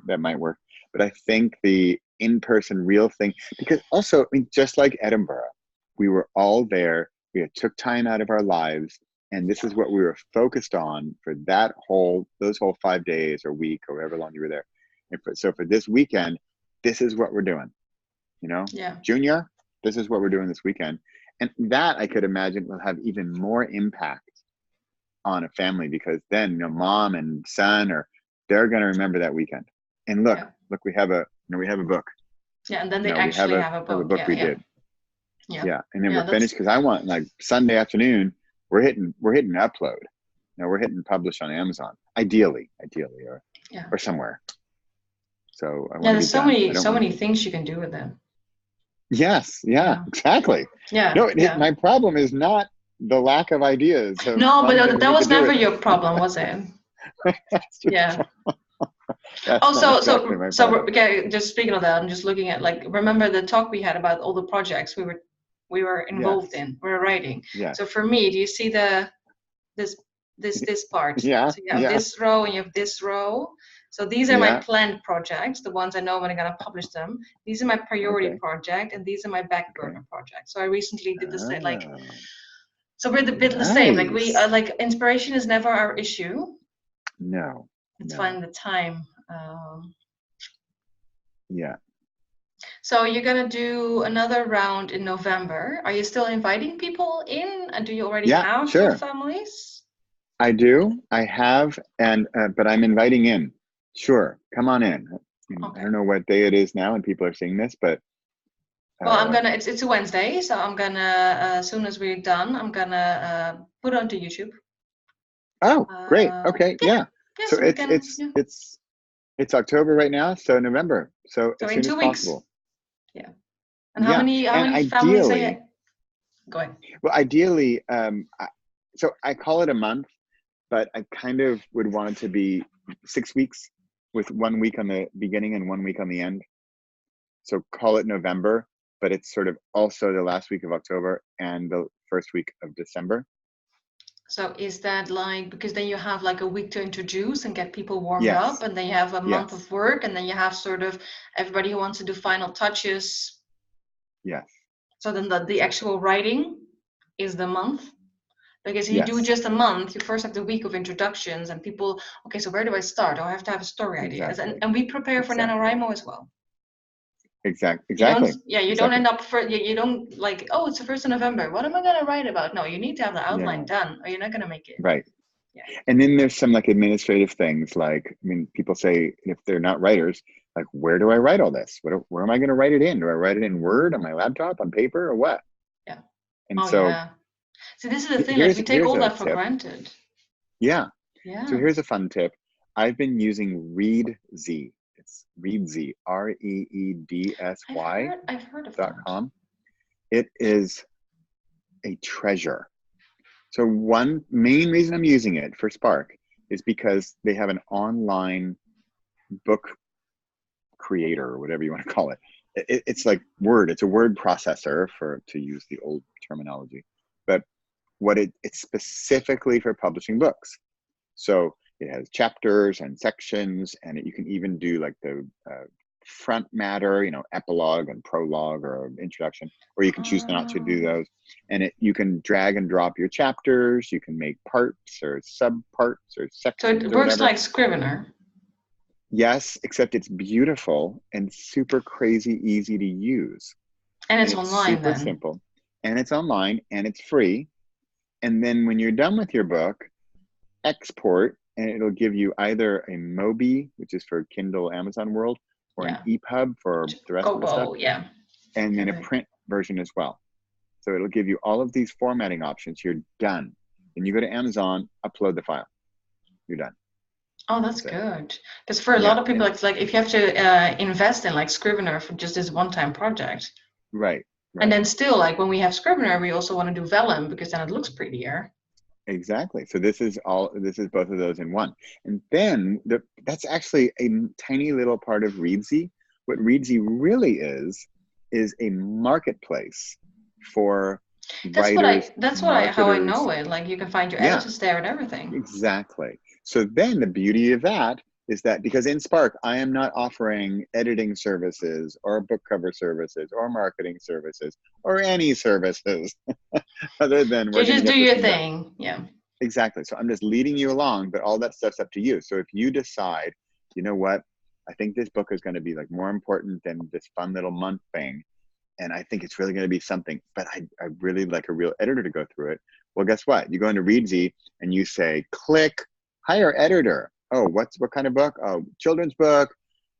that might work. But I think the in-person real thing, because also, I mean, just like Edinburgh, we were all there. We took time out of our lives, and this is what we were focused on for those whole 5 days or week or however long you were there. And so for this weekend, this is what we're doing. You know, Yeah. Junior, this is what we're doing this weekend, and that I could imagine will have even more impact on a family, because then, you know, mom and son they're going to remember that weekend. And look, we have a book. Yeah, and then they No, actually have a book. We did. Yeah. And then we're finished, because I want, like, Sunday afternoon, we're hitting upload. You know, we're hitting publish on Amazon, ideally, or somewhere. So I want to be there's done. so many things you can do with them. Yes, exactly. Yeah. No, my problem is not the lack of ideas. No, but that was never your problem, was it? Yeah. Okay, just speaking of that, I'm just looking at, like, remember the talk we had about all the projects we were involved in, we were writing. Yeah. So for me, do you see this part? Yeah. So you have this row and you have this row. So these are my planned projects, the ones I know when I'm gonna publish them. These are my priority project, and these are my back burner projects. So I recently did this, like, so we're a bit the same. Like we like, inspiration is never our issue. No. It's finding the time. Yeah. So you're gonna do another round in November. Are you still inviting people in? And do you already have your families? I do. I have, and but I'm inviting in. Sure, come on in. Okay. I don't know what day it is now, and people are seeing this, but well, I'm gonna. It's a Wednesday, so I'm gonna, as soon as we're done, I'm gonna put it onto YouTube. Oh, great. Okay, yeah. So it's October right now, so November. So as soon as possible. Yeah. And how many families are you? Go ahead. Well, ideally, so I call it a month, but I kind of would want it to be 6 weeks, with 1 week on the beginning and 1 week on the end. So call it November, but it's sort of also the last week of October and the first week of December. So is that like, because then you have like a week to introduce and get people warmed up, and then you have a month of work, and then you have sort of everybody who wants to do final touches. Yes. So then the actual writing is the month. Because if you do just a month, you first have the week of introductions and people, okay, so where do I start? Oh, I have to have a story idea. And we prepare for NaNoWriMo as well. Exactly. You don't end up you don't like, oh, it's the 1st of November. What am I going to write about? No, you need to have the outline done, or you're not going to make it. Right. Yeah. And then there's some like administrative things, like, I mean, people say if they're not writers, like, where do I write all this? Where am I going to write it in? Do I write it in Word, on my laptop, on paper, or what? Yeah. And so this is the thing, like, we take all that for granted. Yeah. So here's a fun tip. I've been using Reedsy. It's Reedsy, REEDSY. I've heard of .com. It is a treasure. So one main reason I'm using it for Spark is because they have an online book creator, or whatever you want to call it. It's like Word. It's a word processor, to use the old terminology. But it's specifically for publishing books. So it has chapters and sections, and you can even do like the front matter, you know, epilogue and prologue or introduction, or you can choose not to do those. And you can drag and drop your chapters. You can make parts or subparts or sections. So it works like Scrivener. Yes, except it's beautiful and super crazy easy to use. And it's online, super simple. And it's online, and it's free. And then when you're done with your book, export, and it'll give you either a Mobi, which is for Kindle Amazon World, or an EPUB for the rest of the stuff. Yeah. And then a print version as well. So it'll give you all of these formatting options. You're done. And you go to Amazon, upload the file. You're done. Oh, that's good. Because for a lot of people, it's like if you have to invest in like Scrivener for just this one-time project. Right. And then still, like when we have Scrivener, we also want to do vellum because then it looks prettier. Exactly. So this is both of those in one. And then that's actually a tiny little part of Readsy. What Readsy really is a marketplace for writers, How I marketers. know it. Like you can find your Yeah, editors there and everything. exactly. So then the beauty of that is that because in Spark, I am not offering editing services or book cover services or marketing services or any services other than we're You going to just do get this your thing done. thing. Yeah. Exactly. So I'm just leading you along, but all that stuff's up to you. So if you decide, you know what, I think this book is going to be like more important than this fun little month thing, and I think it's really going to be something, but I really like a real editor to go through it. Well, guess what? You go into Readsy and you say, click hire editor. Oh, what kind of book? Oh, children's book,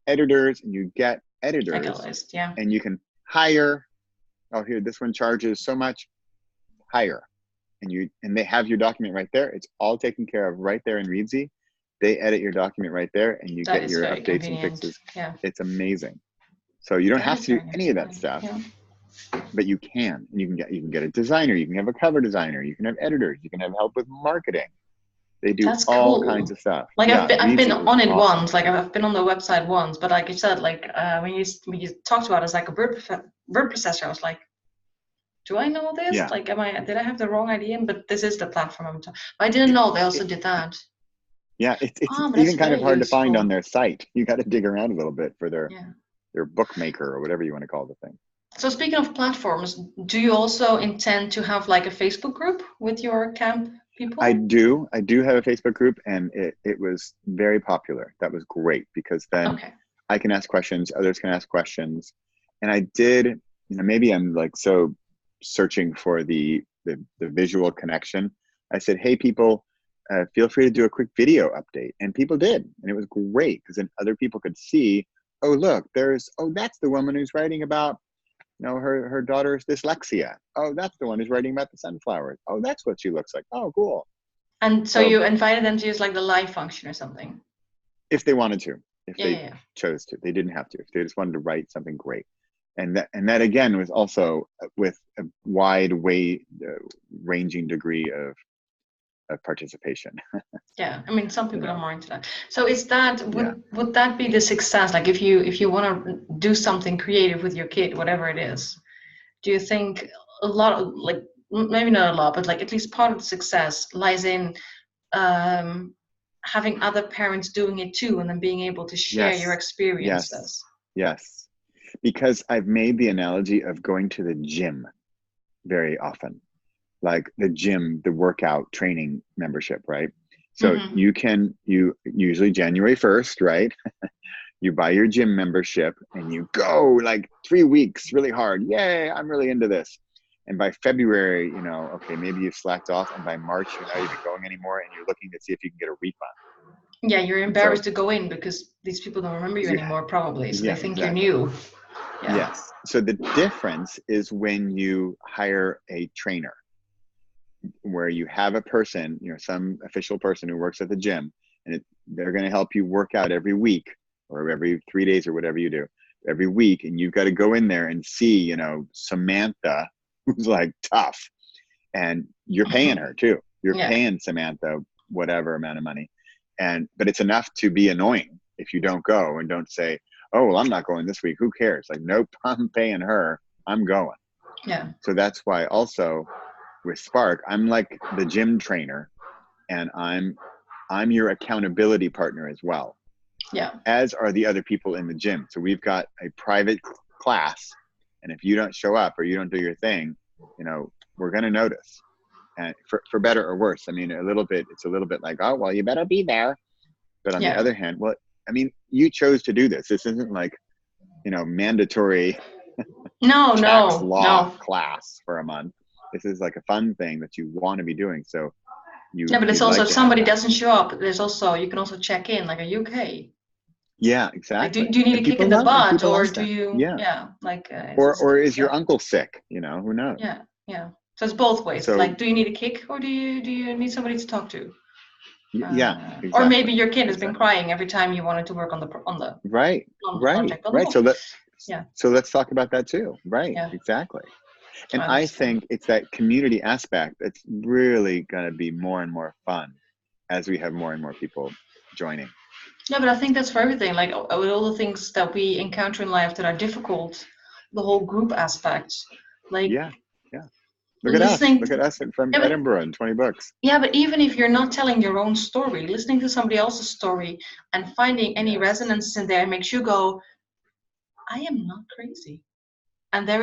editors, and you get Like a editors, list. Yeah. and you can hire. Oh, here, this one charges so much. Hire. And they have your document right there. It's all taken care of right there in Readsy. They edit your document right there, and you That get is your very updates and convenient. fixes. Yeah. It's amazing. So you don't That have is to do very any of that convenient. stuff, Yeah. but you can. And you can get a designer. You can have a cover designer. You can have editors. You can have help with marketing. They do That's all cool. kinds of stuff. Like Yeah, I've been Readsy is on it awesome. once. Like I've been on the website once, but like you said, like when you talked about it as like a word processor, I was like, do I know this? Yeah, Like, did I have the wrong idea? But this is the platform I'm talking. I didn't it, know they also it, did that. yeah. It's Oh, but that's even kind of very hard to find on useful. their site. You got to dig around a little bit for Yeah. their bookmaker or whatever you want to call the thing. So speaking of platforms, do you also intend to have like a Facebook group with your camp I people? do. I do have a Facebook group, and it was very popular. That was great because then Okay. I can ask questions, others can ask questions. And I did, maybe I'm like so searching for the visual connection. I said, hey, people, feel free to do a quick video update. And people did. And it was great because then other people could see, oh, look, that's the woman who's writing about her daughter's dyslexia. Oh, that's the one who's writing about the sunflowers. Oh, that's what she looks like. Oh, cool. And so So you invited them to use like the live function or something? if they wanted to, if Yeah, they yeah, yeah. chose to, they didn't have to. If they just wanted to write something great, and that again was also with a wide way ranging degree of participation. Yeah, I mean, some you people are know, more into that. So is that yeah, would that be the success? Like if you want to do something creative with your kid, whatever it is, do you think a lot of like maybe not a lot, but like at least part of the success lies in um, having other parents doing it too, and then being able to share your yes, yes, experiences? yes. Because I've made the analogy of going to the gym very often, like the gym, the workout training membership, right? So Mm-hmm. you usually January 1st, right? You buy your gym membership and you go like 3 weeks really hard. Yay, I'm really into this. And by February, okay, maybe you've slacked off. And by March, you're not even going anymore and you're looking to see if you can get a refund. Yeah, you're And so, embarrassed to go in because these people don't remember you you, anymore, probably. So they yeah, think you're exactly. new. Yeah. Yes. So the difference is when you hire a trainer, where you have a person, some official person who works at the gym, and they're going to help you work out every week or every 3 days or whatever you do every week. And you've got to go in there and see, Samantha, who's like tough, and you're paying her too. You're Yeah. paying Samantha whatever amount of money. But it's enough to be annoying if you don't go and don't say, oh, well, I'm not going this week. Who cares? Like, nope, I'm paying her. I'm going. Yeah. So that's why also with Spark, I'm like the gym trainer, and I'm your accountability partner as well, Yeah. as are the other people in the gym. So we've got a private class, and if you don't show up or you don't do your thing, we're going to notice. And for better or worse, I mean, it's a little bit like, oh, well, you better be there. But on the Yeah. other hand, well, I mean, you chose to do this. This isn't like, mandatory No, tax no, law no. class for a month. This is like a fun thing that you want to be doing. So Yeah, but it's you'd also like if to have somebody that. doesn't show up, you can also check in, like, are you okay? Yeah, Like, exactly. do you need a And kick in the butt, people or like do that. you, Yeah. yeah, like, Or is your uncle sick? Who knows? yeah, yeah. So it's both ways. So Like, do you need a kick, or do you need somebody to talk to? yeah, Or maybe exactly. your kid has been Exactly. crying every time you wanted to work Right. on the Right. project, blah blah Right. blah. Yeah, So let's talk about that too. Right. yeah. Exactly. And Oh, I that's fun. think it's that community aspect that's really going to be more and more fun as we have more and more people joining. Yeah, but I think that's for everything. Like with all the things that we encounter in life that are difficult, the whole group aspect, like Yeah, yeah. Look at us. listening. Look at us from Yeah, but Edinburgh in 20 books. yeah, but even if you're not telling your own story, listening to somebody else's story and finding any Yes. resonance in there makes you go, I am not crazy. And Yeah,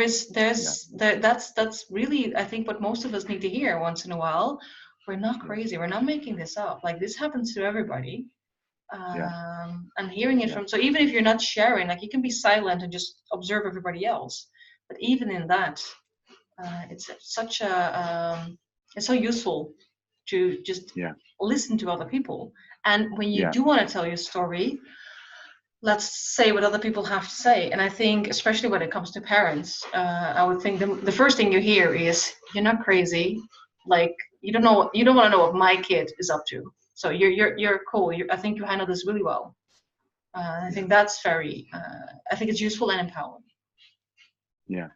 that's really, I think, what most of us need to hear once in a while. We're not yeah, crazy. We're not making this up. Like this happens to everybody. yeah, And hearing it yeah, from, so even if you're not sharing, like you can be silent and just observe everybody else. But even in that, it's such it's so useful to just yeah, listen to other people. And when you yeah, do want to tell your story, let's say what other people have to say. And I think, especially when it comes to parents, I would think the first thing you hear is, "You're not crazy. Like you don't want to know what my kid is up to. So you're cool. I think you handle this really well." I yeah, think that's very. I think it's useful and empowering. yeah,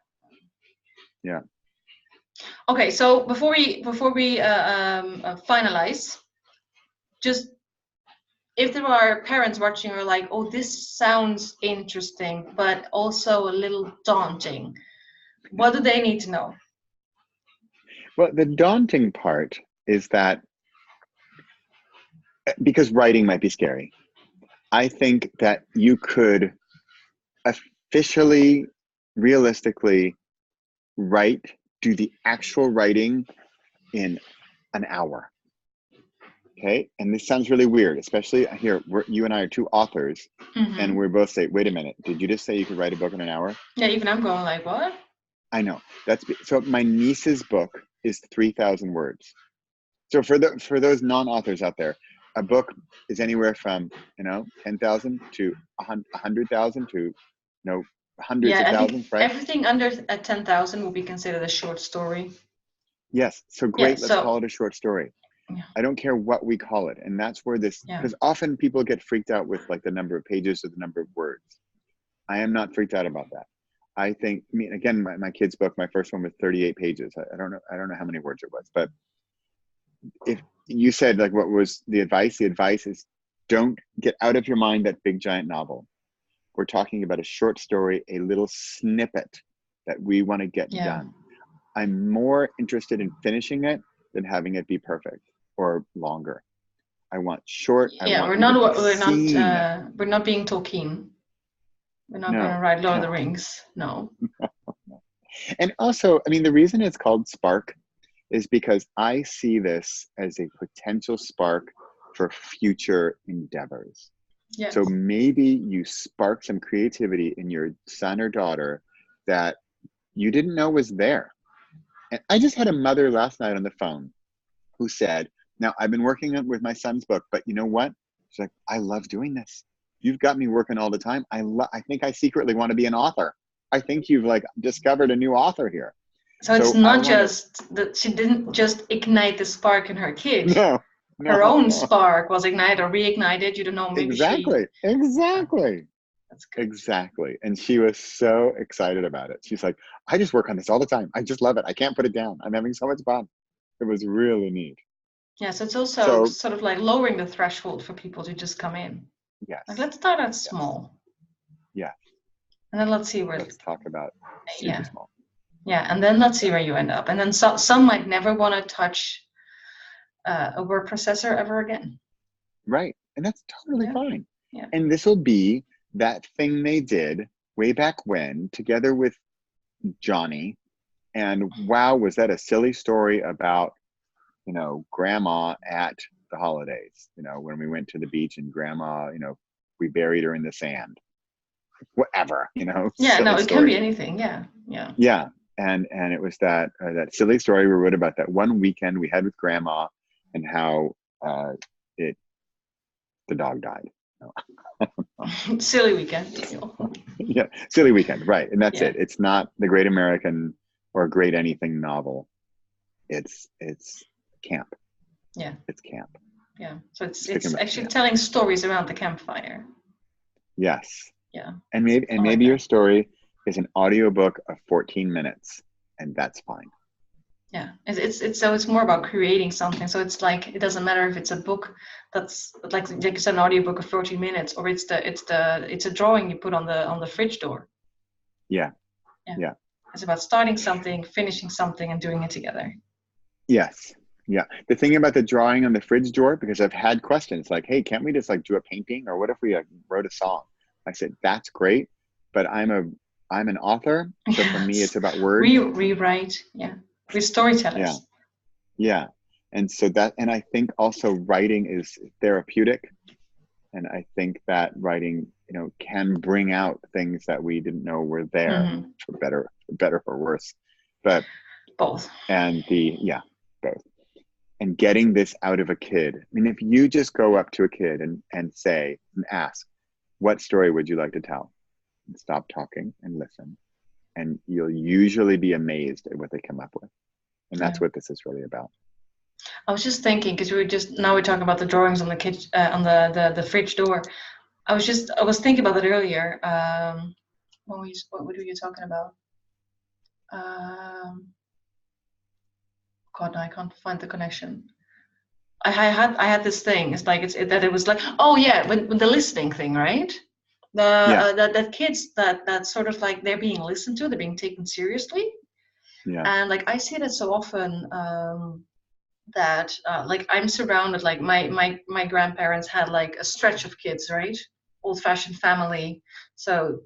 yeah. Okay, so before we finalize, just if there are parents watching who are like, "Oh, this sounds interesting, but also a little daunting," what do they need to know? Well, the daunting part is that because writing might be scary, I think that you could officially, realistically write, do the actual writing in an hour. Okay. And this sounds really weird, especially here, you and I are two authors, and Hmm. we're both say, wait a minute, did you just say you could write a book in an hour? Yeah, even I'm going like, what? I know. So my niece's book is 3,000 words. So for those non-authors out there, a book is anywhere from 10,000 to 100,000 to hundreds Yeah, of I think thousands, right? everything under 10,000 will be considered a short story. Yes. So Yeah, great. Let's so call it a short story. yeah, I don't care what we call it, and that's where yeah. because often people get freaked out with like the number of pages or the number of words. I am not freaked out about that. I think, I mean, again, my kid's book, my first one was 38 pages. I don't know how many words it was, but if you said like what was the advice? The advice is don't get out of your mind that big giant novel. We're talking about a short story, a little snippet that we want to get Yeah. done. I'm more interested in finishing it than having it be perfect or longer. I want short. I Yeah, want you to be we're not seen. we're not being Tolkien. We're not going to No, write Lord of the no. Rings. No. And also, I mean, the reason it's called Spark is because I see this as a potential spark for future endeavors. Yes. So maybe you spark some creativity in your son or daughter that you didn't know was there. And I just had a mother last night on the phone who said, now I've been working with my son's book, but you know what? She's like, I love doing this. You've got me working all the time. I think I secretly want to be an author. I think you've like discovered a new author here. So it's So I not want to, just that she didn't just ignite the spark in her kid. no, Her no, own no. spark was ignited or reignited. You don't know. Maybe she. Exactly. Exactly. That's good. Exactly. And she was so excited about it. She's like, I just work on this all the time. I just love it. I can't put it down. I'm having so much fun. It was really neat. Yeah. So it's also So, sort of like lowering the threshold for people to just come in. Like yes, let's start out yes, small, yes. and then let's see where. Let's talk about super Yeah. small. Yeah, and then let's see Yeah, where you end up. And then some might never want to touch a word processor ever again. right. And that's totally Yeah. fine. Yeah. And this will be that thing they did way back when, together with Johnny. And wow, was that a silly story about, grandma at the holidays, when we went to the beach and grandma, we buried her in the sand, whatever, Yeah, no, silly it can be story. anything. Yeah. Yeah. Yeah. And it was that silly story we wrote about that one weekend we had with grandma and how it the dog died. Silly weekend, Daniel. Yeah, silly weekend, right? And that's Yeah. it. It's not the Great American or Great Anything novel. It's camp. Yeah. It's camp. Yeah. So It's it's picking up actually camp. telling stories around the campfire. Yes. Yeah. And maybe I like your that. story is an audiobook of 14 minutes and that's fine. Yeah, it's more about creating something. So it's like, it doesn't matter if it's a book that's like it's an audiobook of 14 minutes, or it's a drawing you put on the fridge door. Yeah. Yeah. Yeah. It's about starting something, finishing something, and doing it together. Yes. Yeah. The thing about the drawing on the fridge door, because I've had questions like, hey, can't we just like do a painting? Or what if we wrote a song? I said, that's great, but I'm an author. So for me, it's about words. Rewrite. Yeah. We're storytellers. Yeah. Yeah. And so and I think also writing is therapeutic. And I think that writing, can bring out things that we didn't know were there, for better or worse. But both. And both. And getting this out of a kid. I mean, if you just go up to a kid and ask, what story would you like to tell? And stop talking and listen. And you'll usually be amazed at what they come up with. And that's what this is really about. I was just thinking, because we're talking about the drawings on the kitchen, on the fridge door. I was thinking about that earlier. What were you talking about? God, I can't find the connection. I had this thing. It's like it was like, oh yeah, when the listening thing, right? That kids that sort of like, they're being listened to, they're being taken seriously. Yeah. And like I see that so often, that like I'm surrounded, like my grandparents had like a stretch of kids, right? Old-fashioned family. So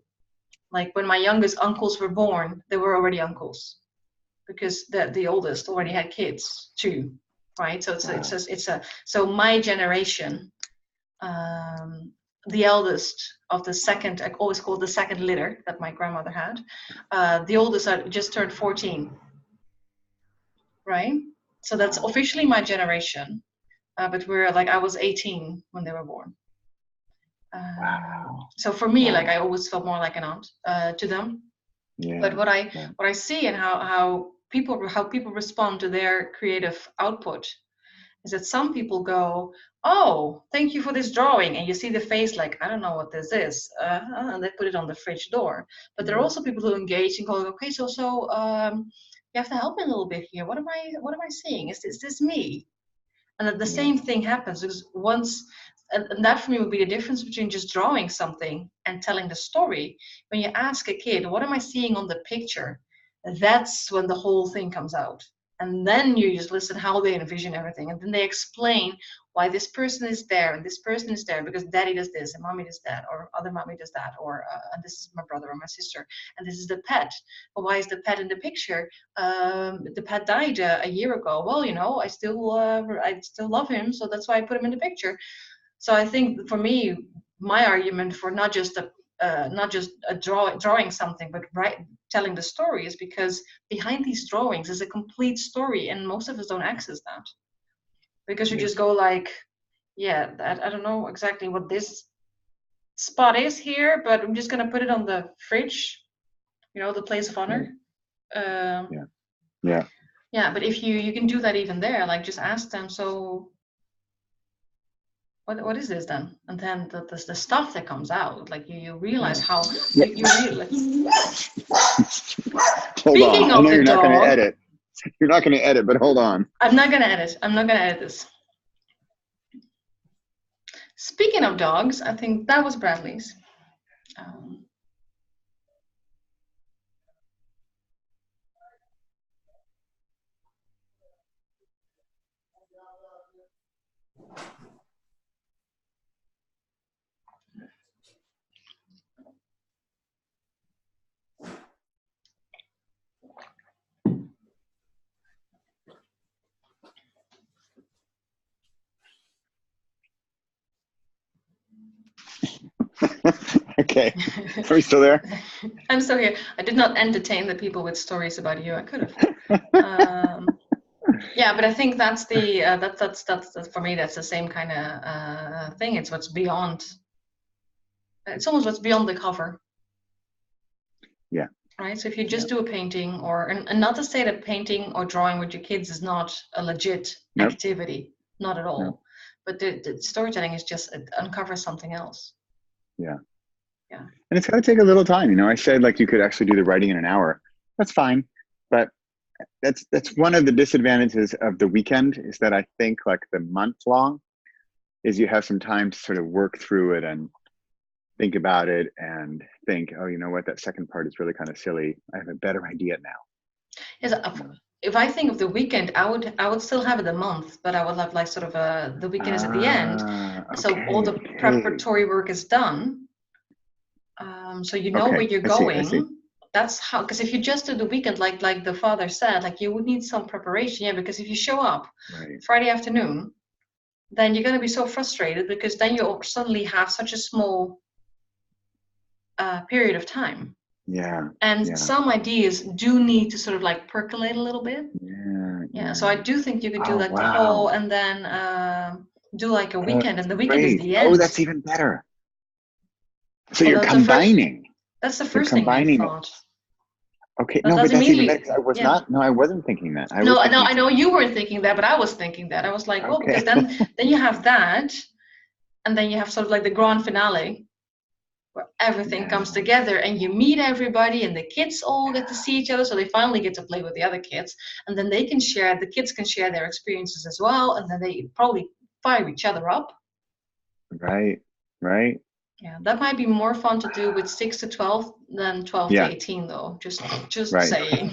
like when my youngest uncles were born, they were already uncles, because the oldest already had kids too, right? So so my generation, the eldest of the second, I always call the second litter that my grandmother had, the oldest had just turned 14, right? So that's officially my generation, but I was 18 when they were born. Wow. So for me, like I always felt more like an aunt to them. Yeah. But what I see, and how people respond to their creative output, is that some people go, oh, thank you for this drawing, and you see the face like, I don't know what this is, and they put it on the fridge door. But there are also people who engage and go, okay, so you have to help me a little bit here. What am I seeing? Is this me? And that the same thing happens, because and that for me would be the difference between just drawing something and telling the story. When you ask a kid, what am I seeing on the picture? That's when the whole thing comes out. And then you just listen how they envision everything. And then they explain why this person is there and this person is there because daddy does this and mommy does that, or other mommy does that, or and this is my brother or my sister, and this is the pet. Well, why is the pet in the picture? The pet died a year ago. Well, I still love him, so that's why I put him in the picture. So I think for me, my argument for not just drawing something, but telling the story, is because behind these drawings is a complete story, and most of us don't access that, because you just go like, yeah, I don't know exactly what this spot is here, but I'm just gonna put it on the fridge, the place of honor. Yeah, but if you can do that even there, like just ask them, so what is this then? And then the stuff that comes out, like you realize how you realize. Hold on. I know you're not going to edit. You're not going to edit, but hold on. I'm not going to edit this. Speaking of dogs, I think that was Bradley's. Okay. Are we still there? I'm still here. I did not entertain the people with stories about you. I could have. Yeah, but I think that's for me. That's the same kind of thing. It's what's beyond. It's almost what's beyond the cover. Yeah. Right. So if you just do a painting, and not to say that painting or drawing with your kids is not a legit activity, not at all. Nope. But the storytelling is just uncovers something else. Yeah. Yeah. And it's going to take a little time. I said like you could actually do the writing in an hour. That's fine. But that's one of the disadvantages of the weekend, is that I think like the month long is you have some time to sort of work through it and think about it and think, oh, you know what, that second part is really kind of silly. I have a better idea now. Yes, if I think of the weekend, I would still have it a month, but I would have like sort of the weekend is at the end, so all Okay, the okay, preparatory work is done. So you know where okay. you're I see. going. That's how, because if you just do the weekend, like the father said, like you would need some preparation, yeah. Because if you show up Right. Friday afternoon, then you're going to be so frustrated because then you suddenly have such a small period of time. Yeah. And Yeah. some ideas do need to sort of like percolate a little bit. Yeah. Yeah, so I do think you could do Oh, like the whole wow. and then do like a Oh, weekend, that's and the weekend is great. the Oh, end. that's even better. So Well, you're the first, combining. that's the You're first thing I combining it. thought. Okay. But No, that's but that's even better. immediately, 'Cause I was yeah. not. No, I wasn't thinking that. I was No, no, thinking I know something. you weren't thinking that, but I was thinking that. I was like, well, because Okay. then you have that, and then you have sort of like the grand finale where everything Yeah. comes together and you meet everybody and the kids all get to see each other, so they finally get to play with the other kids, and then the kids can share their experiences as well, and then they probably fire each other up. Right. Right. Yeah, that might be more fun to do with 6 to 12 than 12 to Yeah. 18 though. Just Right. saying.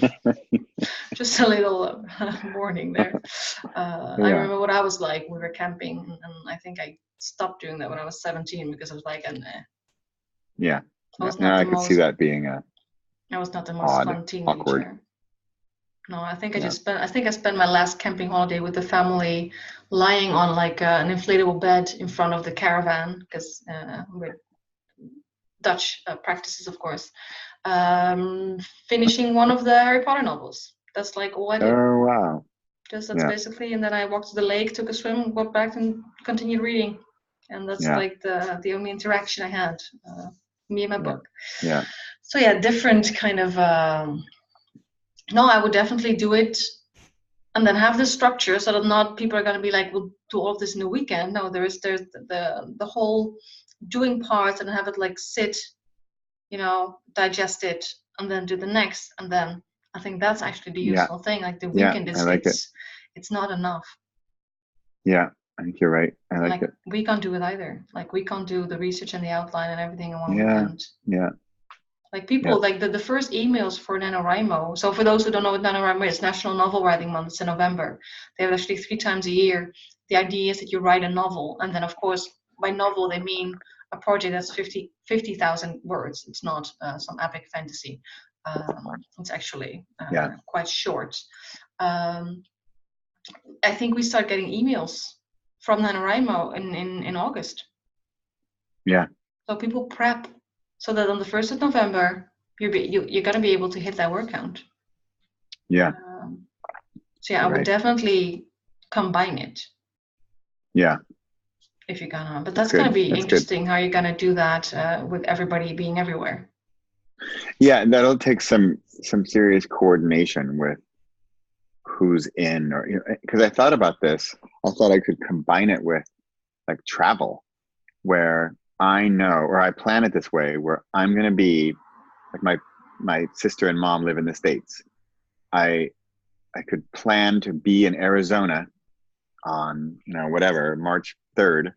Just a little warning there. I Yeah. remember what I was like. We were camping, and I think I stopped doing that when I was 17 because I was like, Yeah. I Yeah. was Now not the I could see most that being I was not the most odd, fun awkward. teenager. No, Yeah. I think I spent my last camping holiday with the family lying on like an inflatable bed in front of the caravan because we're Dutch practices, of course. Um, Finishing one of the Harry Potter novels. That's like all I did. Oh, wow. Just that's Yeah. basically, and then I walked to the lake, took a swim, got back, and continued reading. And that's Yeah. like the only interaction I had, me and my Yeah. book. Yeah. So yeah, different kind of. No, I would definitely do it, and then have the structure so that not people are going to be like, we'll do all of this in a weekend. No, there's the whole doing part and have it like sit, digest it, and then do the next, and then I think that's actually the Yeah. useful thing. Like the Yeah. weekend I is like it. it's not enough. Yeah. I think you're right. I like Like it. we can't do it either. Like we can't do the research and the outline and everything in one Yeah. weekend. Yeah. Like Yeah. people, like the first emails for NaNoWriMo. So for those who don't know what NaNoWriMo is, National Novel Writing Month. It's in November. They have it actually 3 times a year. The idea is that you write a novel, and then of course by novel they mean a project that's 50,000 words. It's not some epic fantasy. It's actually Yeah. quite short. Um, I think we start getting emails from NaNoWriMo in August. Yeah. So people prep so that on the 1st of November, you're going to be able to hit that word count. Yeah. So yeah, I would Right. definitely combine it Yeah. if you're gonna. But That's that's going to good. be That's good. interesting how you're going to do that with everybody being everywhere. Yeah. That'll take some serious coordination with who's in, or, because I thought about this. I thought I could combine it with like travel, where I know, or I plan it this way, where I'm going to be like my sister and mom live in the States. I could plan to be in Arizona on, whatever, March 3rd.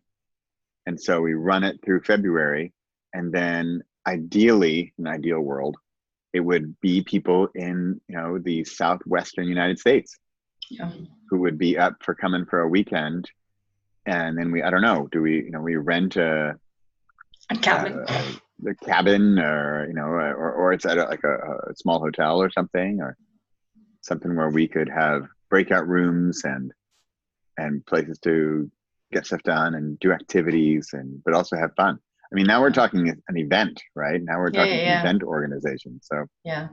And so we run it through February. And then ideally, in an ideal world, it would be people in, the Southwestern United States Yeah. who would be up for coming for a weekend. And then I don't know, do we rent a cabin. The cabin, or or it's at like a small hotel or something where we could have breakout rooms and places to get stuff done and do activities, but also have fun. I mean, now we're talking an event, right? Now we're talking event organization. So yeah,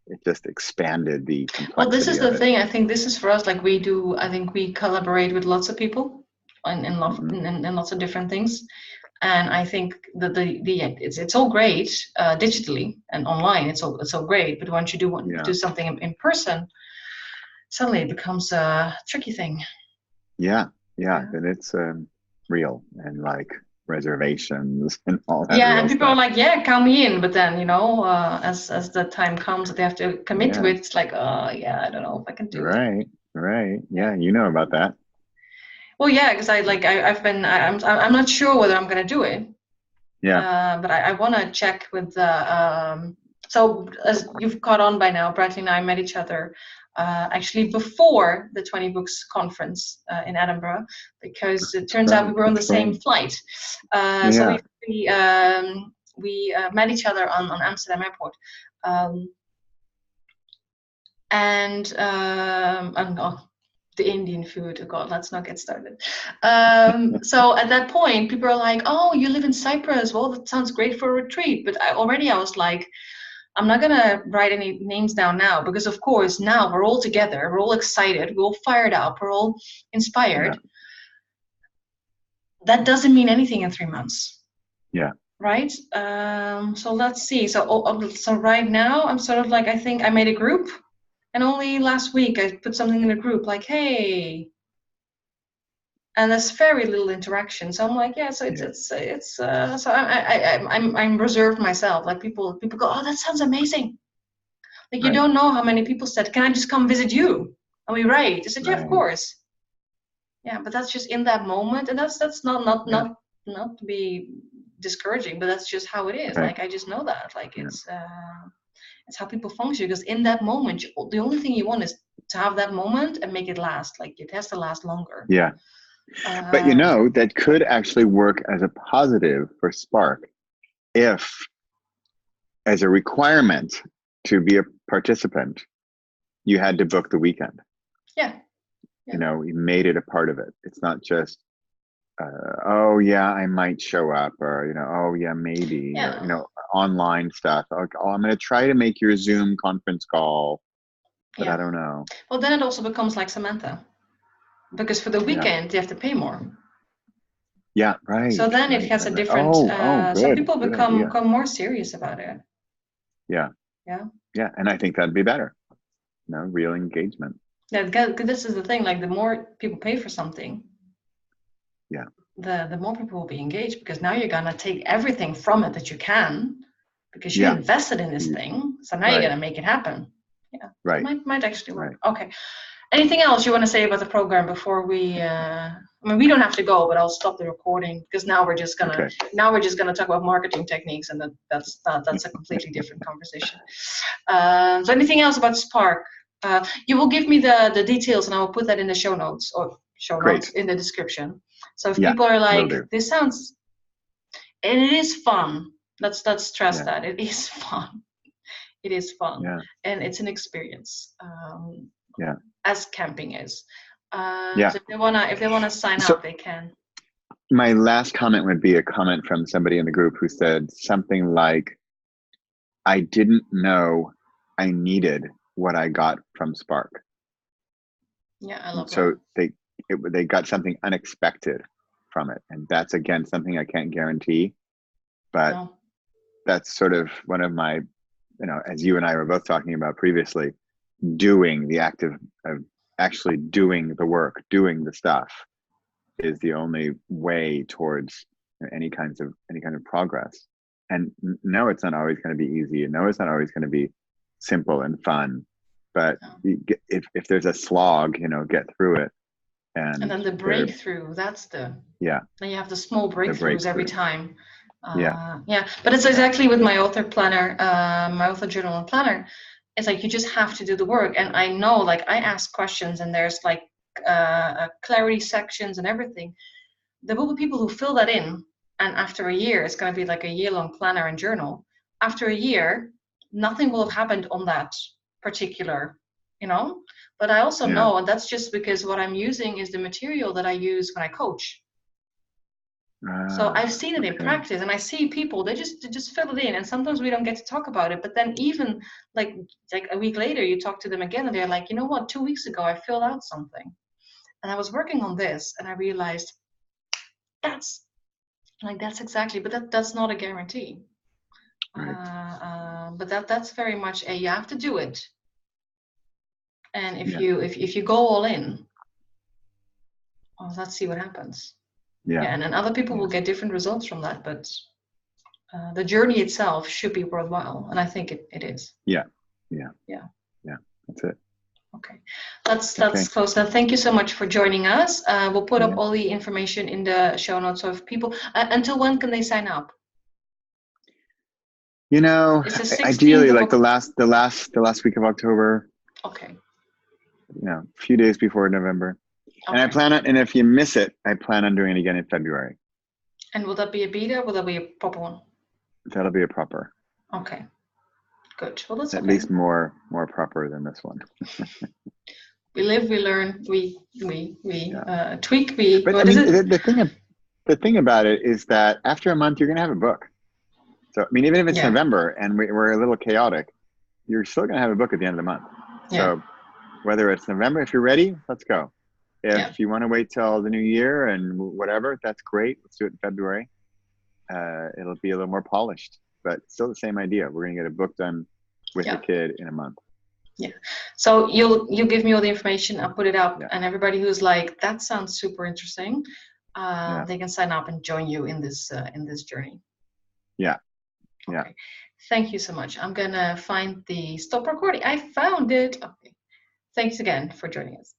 it just expanded the well, this is complexity the of it. thing. I think this is for us. Like I think we collaborate with lots of people in lots of different things. And I think that it's all great digitally and online. It's all great. But once you do something in person, suddenly it becomes a tricky thing. Yeah. Then it's real and like reservations and all that Yeah, and real people are stuff. like, yeah, count me in. But then, as the time comes that they have to commit to Yeah, it, it's like, oh, yeah, I don't know if I can do it. right, right. Yeah. Yeah, you know about that. Well, yeah, because I'm not sure whether I'm gonna do it. Yeah, But I want to check with the. So as you've caught on by now, Bradley and I met each other actually before the 20 Books conference in Edinburgh, because it turns out we were on the That's same right. flight. So Yeah, we met each other on Amsterdam airport. Um, and oh, the Indian food. Oh God, let's not get started. So at that point, people are like, "Oh, you live in Cyprus? Well, that sounds great for a retreat." But I was like, "I'm not gonna write any names down now because, of course, now we're all together, we're all excited, we're all fired up, we're all yeah, inspired. That doesn't mean anything in 3 months." yeah. Right. So let's see. So right now, I'm sort of like, I think I made a group. And only last week I put something in the group like, "Hey," and there's very little interaction. So I'm like, yeah. So Yeah, so I'm reserved myself. Like people go, "Oh, that sounds amazing." Like you right, don't know how many people said, "Can I just come visit you?" And we write. I said, "Yeah, of right. course." Yeah, but that's just in that moment, and that's Yeah, not to be discouraging, but that's just how it is. right. Like I just know that. Like Yeah, it's how people function, because in that moment the only thing you want is to have that moment and make it last. Like it has to last longer. yeah. But uh, that could actually work as a positive for Spark if, as a requirement to be a participant, you had to book the weekend. yeah, yeah, We made it a part of it. It's not just, oh yeah, I might show up, or oh yeah, maybe, or yeah, online stuff. Like, oh, I'm going to try to make your Zoom conference call, but I yeah. don't know. Well, then it also becomes like Samantha, because for the Yeah, weekend you have to pay more. yeah, right, So then it right, has right, a right. different. Oh, So good, people good become idea. become more serious about it. Yeah, Yeah. yeah, and I think that'd be better. Real engagement. Yeah. 'Cause this is the thing. Like the more people pay for something, Yeah, the more people will be engaged, because now you're gonna take everything from it that you can, because you yeah, invested in this thing. So now you're right, gonna make it happen. Yeah. So it right, might actually work. right. Okay. Anything else you want to say about the program before we? I mean, we don't have to go, but I'll stop the recording, because Okay. now we're just gonna talk about marketing techniques, and that's a completely different conversation. So anything else about Spark? You will give me the details, and I will put that in the show notes, or show notes Great. in the description. So if Yeah, people are will like, do. "This sounds," and it is fun. Let's stress Yeah, that it is fun. It is fun, yeah, and it's an experience. yeah, As camping is. yeah. So if they wanna sign So up, they can. my last comment would be a comment from somebody in the group who said something like, I didn't know I needed what I got from Spark. Yeah, I And love that. so they got something unexpected from it. And that's, again, something I can't guarantee, but No. that's sort of one of my, as you and I were both talking about previously, doing the act of actually doing the work, doing the stuff is the only way towards any kind of progress. And no, it's not always going to be easy, and no, it's not always going to be simple and fun. But No. if there's a slog, get through it. And And then the there, breakthrough. yeah, Then you have the small the breakthroughs every breakthrough. time. Yeah, Yeah, but it's yeah, exactly with my author planner, my author journal and planner. It's like you just have to do the work, and I know, like I ask questions, and there's like clarity sections and everything. There will be people who fill that in, and after a year, it's going to be like a year-long planner and journal. After a year, nothing will have happened on that particular, you know. But I also yeah. know, and that's just because what I'm using is the material that I use when I coach. So I've seen it in Okay. practice, and I see people, they just fill it in, and sometimes we don't get to talk about it. But then even like a week later, you talk to them again, and they're like, "You know what? 2 weeks ago, I filled out something, and I was working on this, and I realized that's that's exactly." But that's not a guarantee. Right. But that's very much a, you have to do it, and if Yeah. you go all in, well, let's see what happens. Yeah. Yeah, and then other people will get different results from that, but the journey itself should be worthwhile, and I think it is. Yeah. That's it. Okay, that's close. Now, thank you so much for joining us. We'll put up all the information in the show notes. So if people, until when can they sign up? You know, It's the 16th ideally, of like the last week of October. Okay. You know, a few days before November. Okay. And I plan on, and if you miss it, I plan on doing it again in February. And will that be a beta or will that be a proper one? That'll be a proper. Okay. Good. Well, that's at least more proper than this one. We live, we learn, we tweak. But I mean, the thing about it is that after a month, you're going to have a book. So I mean, even if it's November and we're a little chaotic, you're still going to have a book at the end of the month. So whether it's November, if you're ready, let's go. If you want to wait till the new year and whatever, that's great. Let's do it in February. It'll be a little more polished, but still the same idea. We're going to get a book done with the kid in a month. Yeah. So you'll give me all the information. I'll put it up, and everybody who's like, that sounds super interesting, they can sign up and join you in this journey. Yeah. Yeah. Okay. Thank you so much. I'm gonna find the stop recording. I found it. Okay. Thanks again for joining us.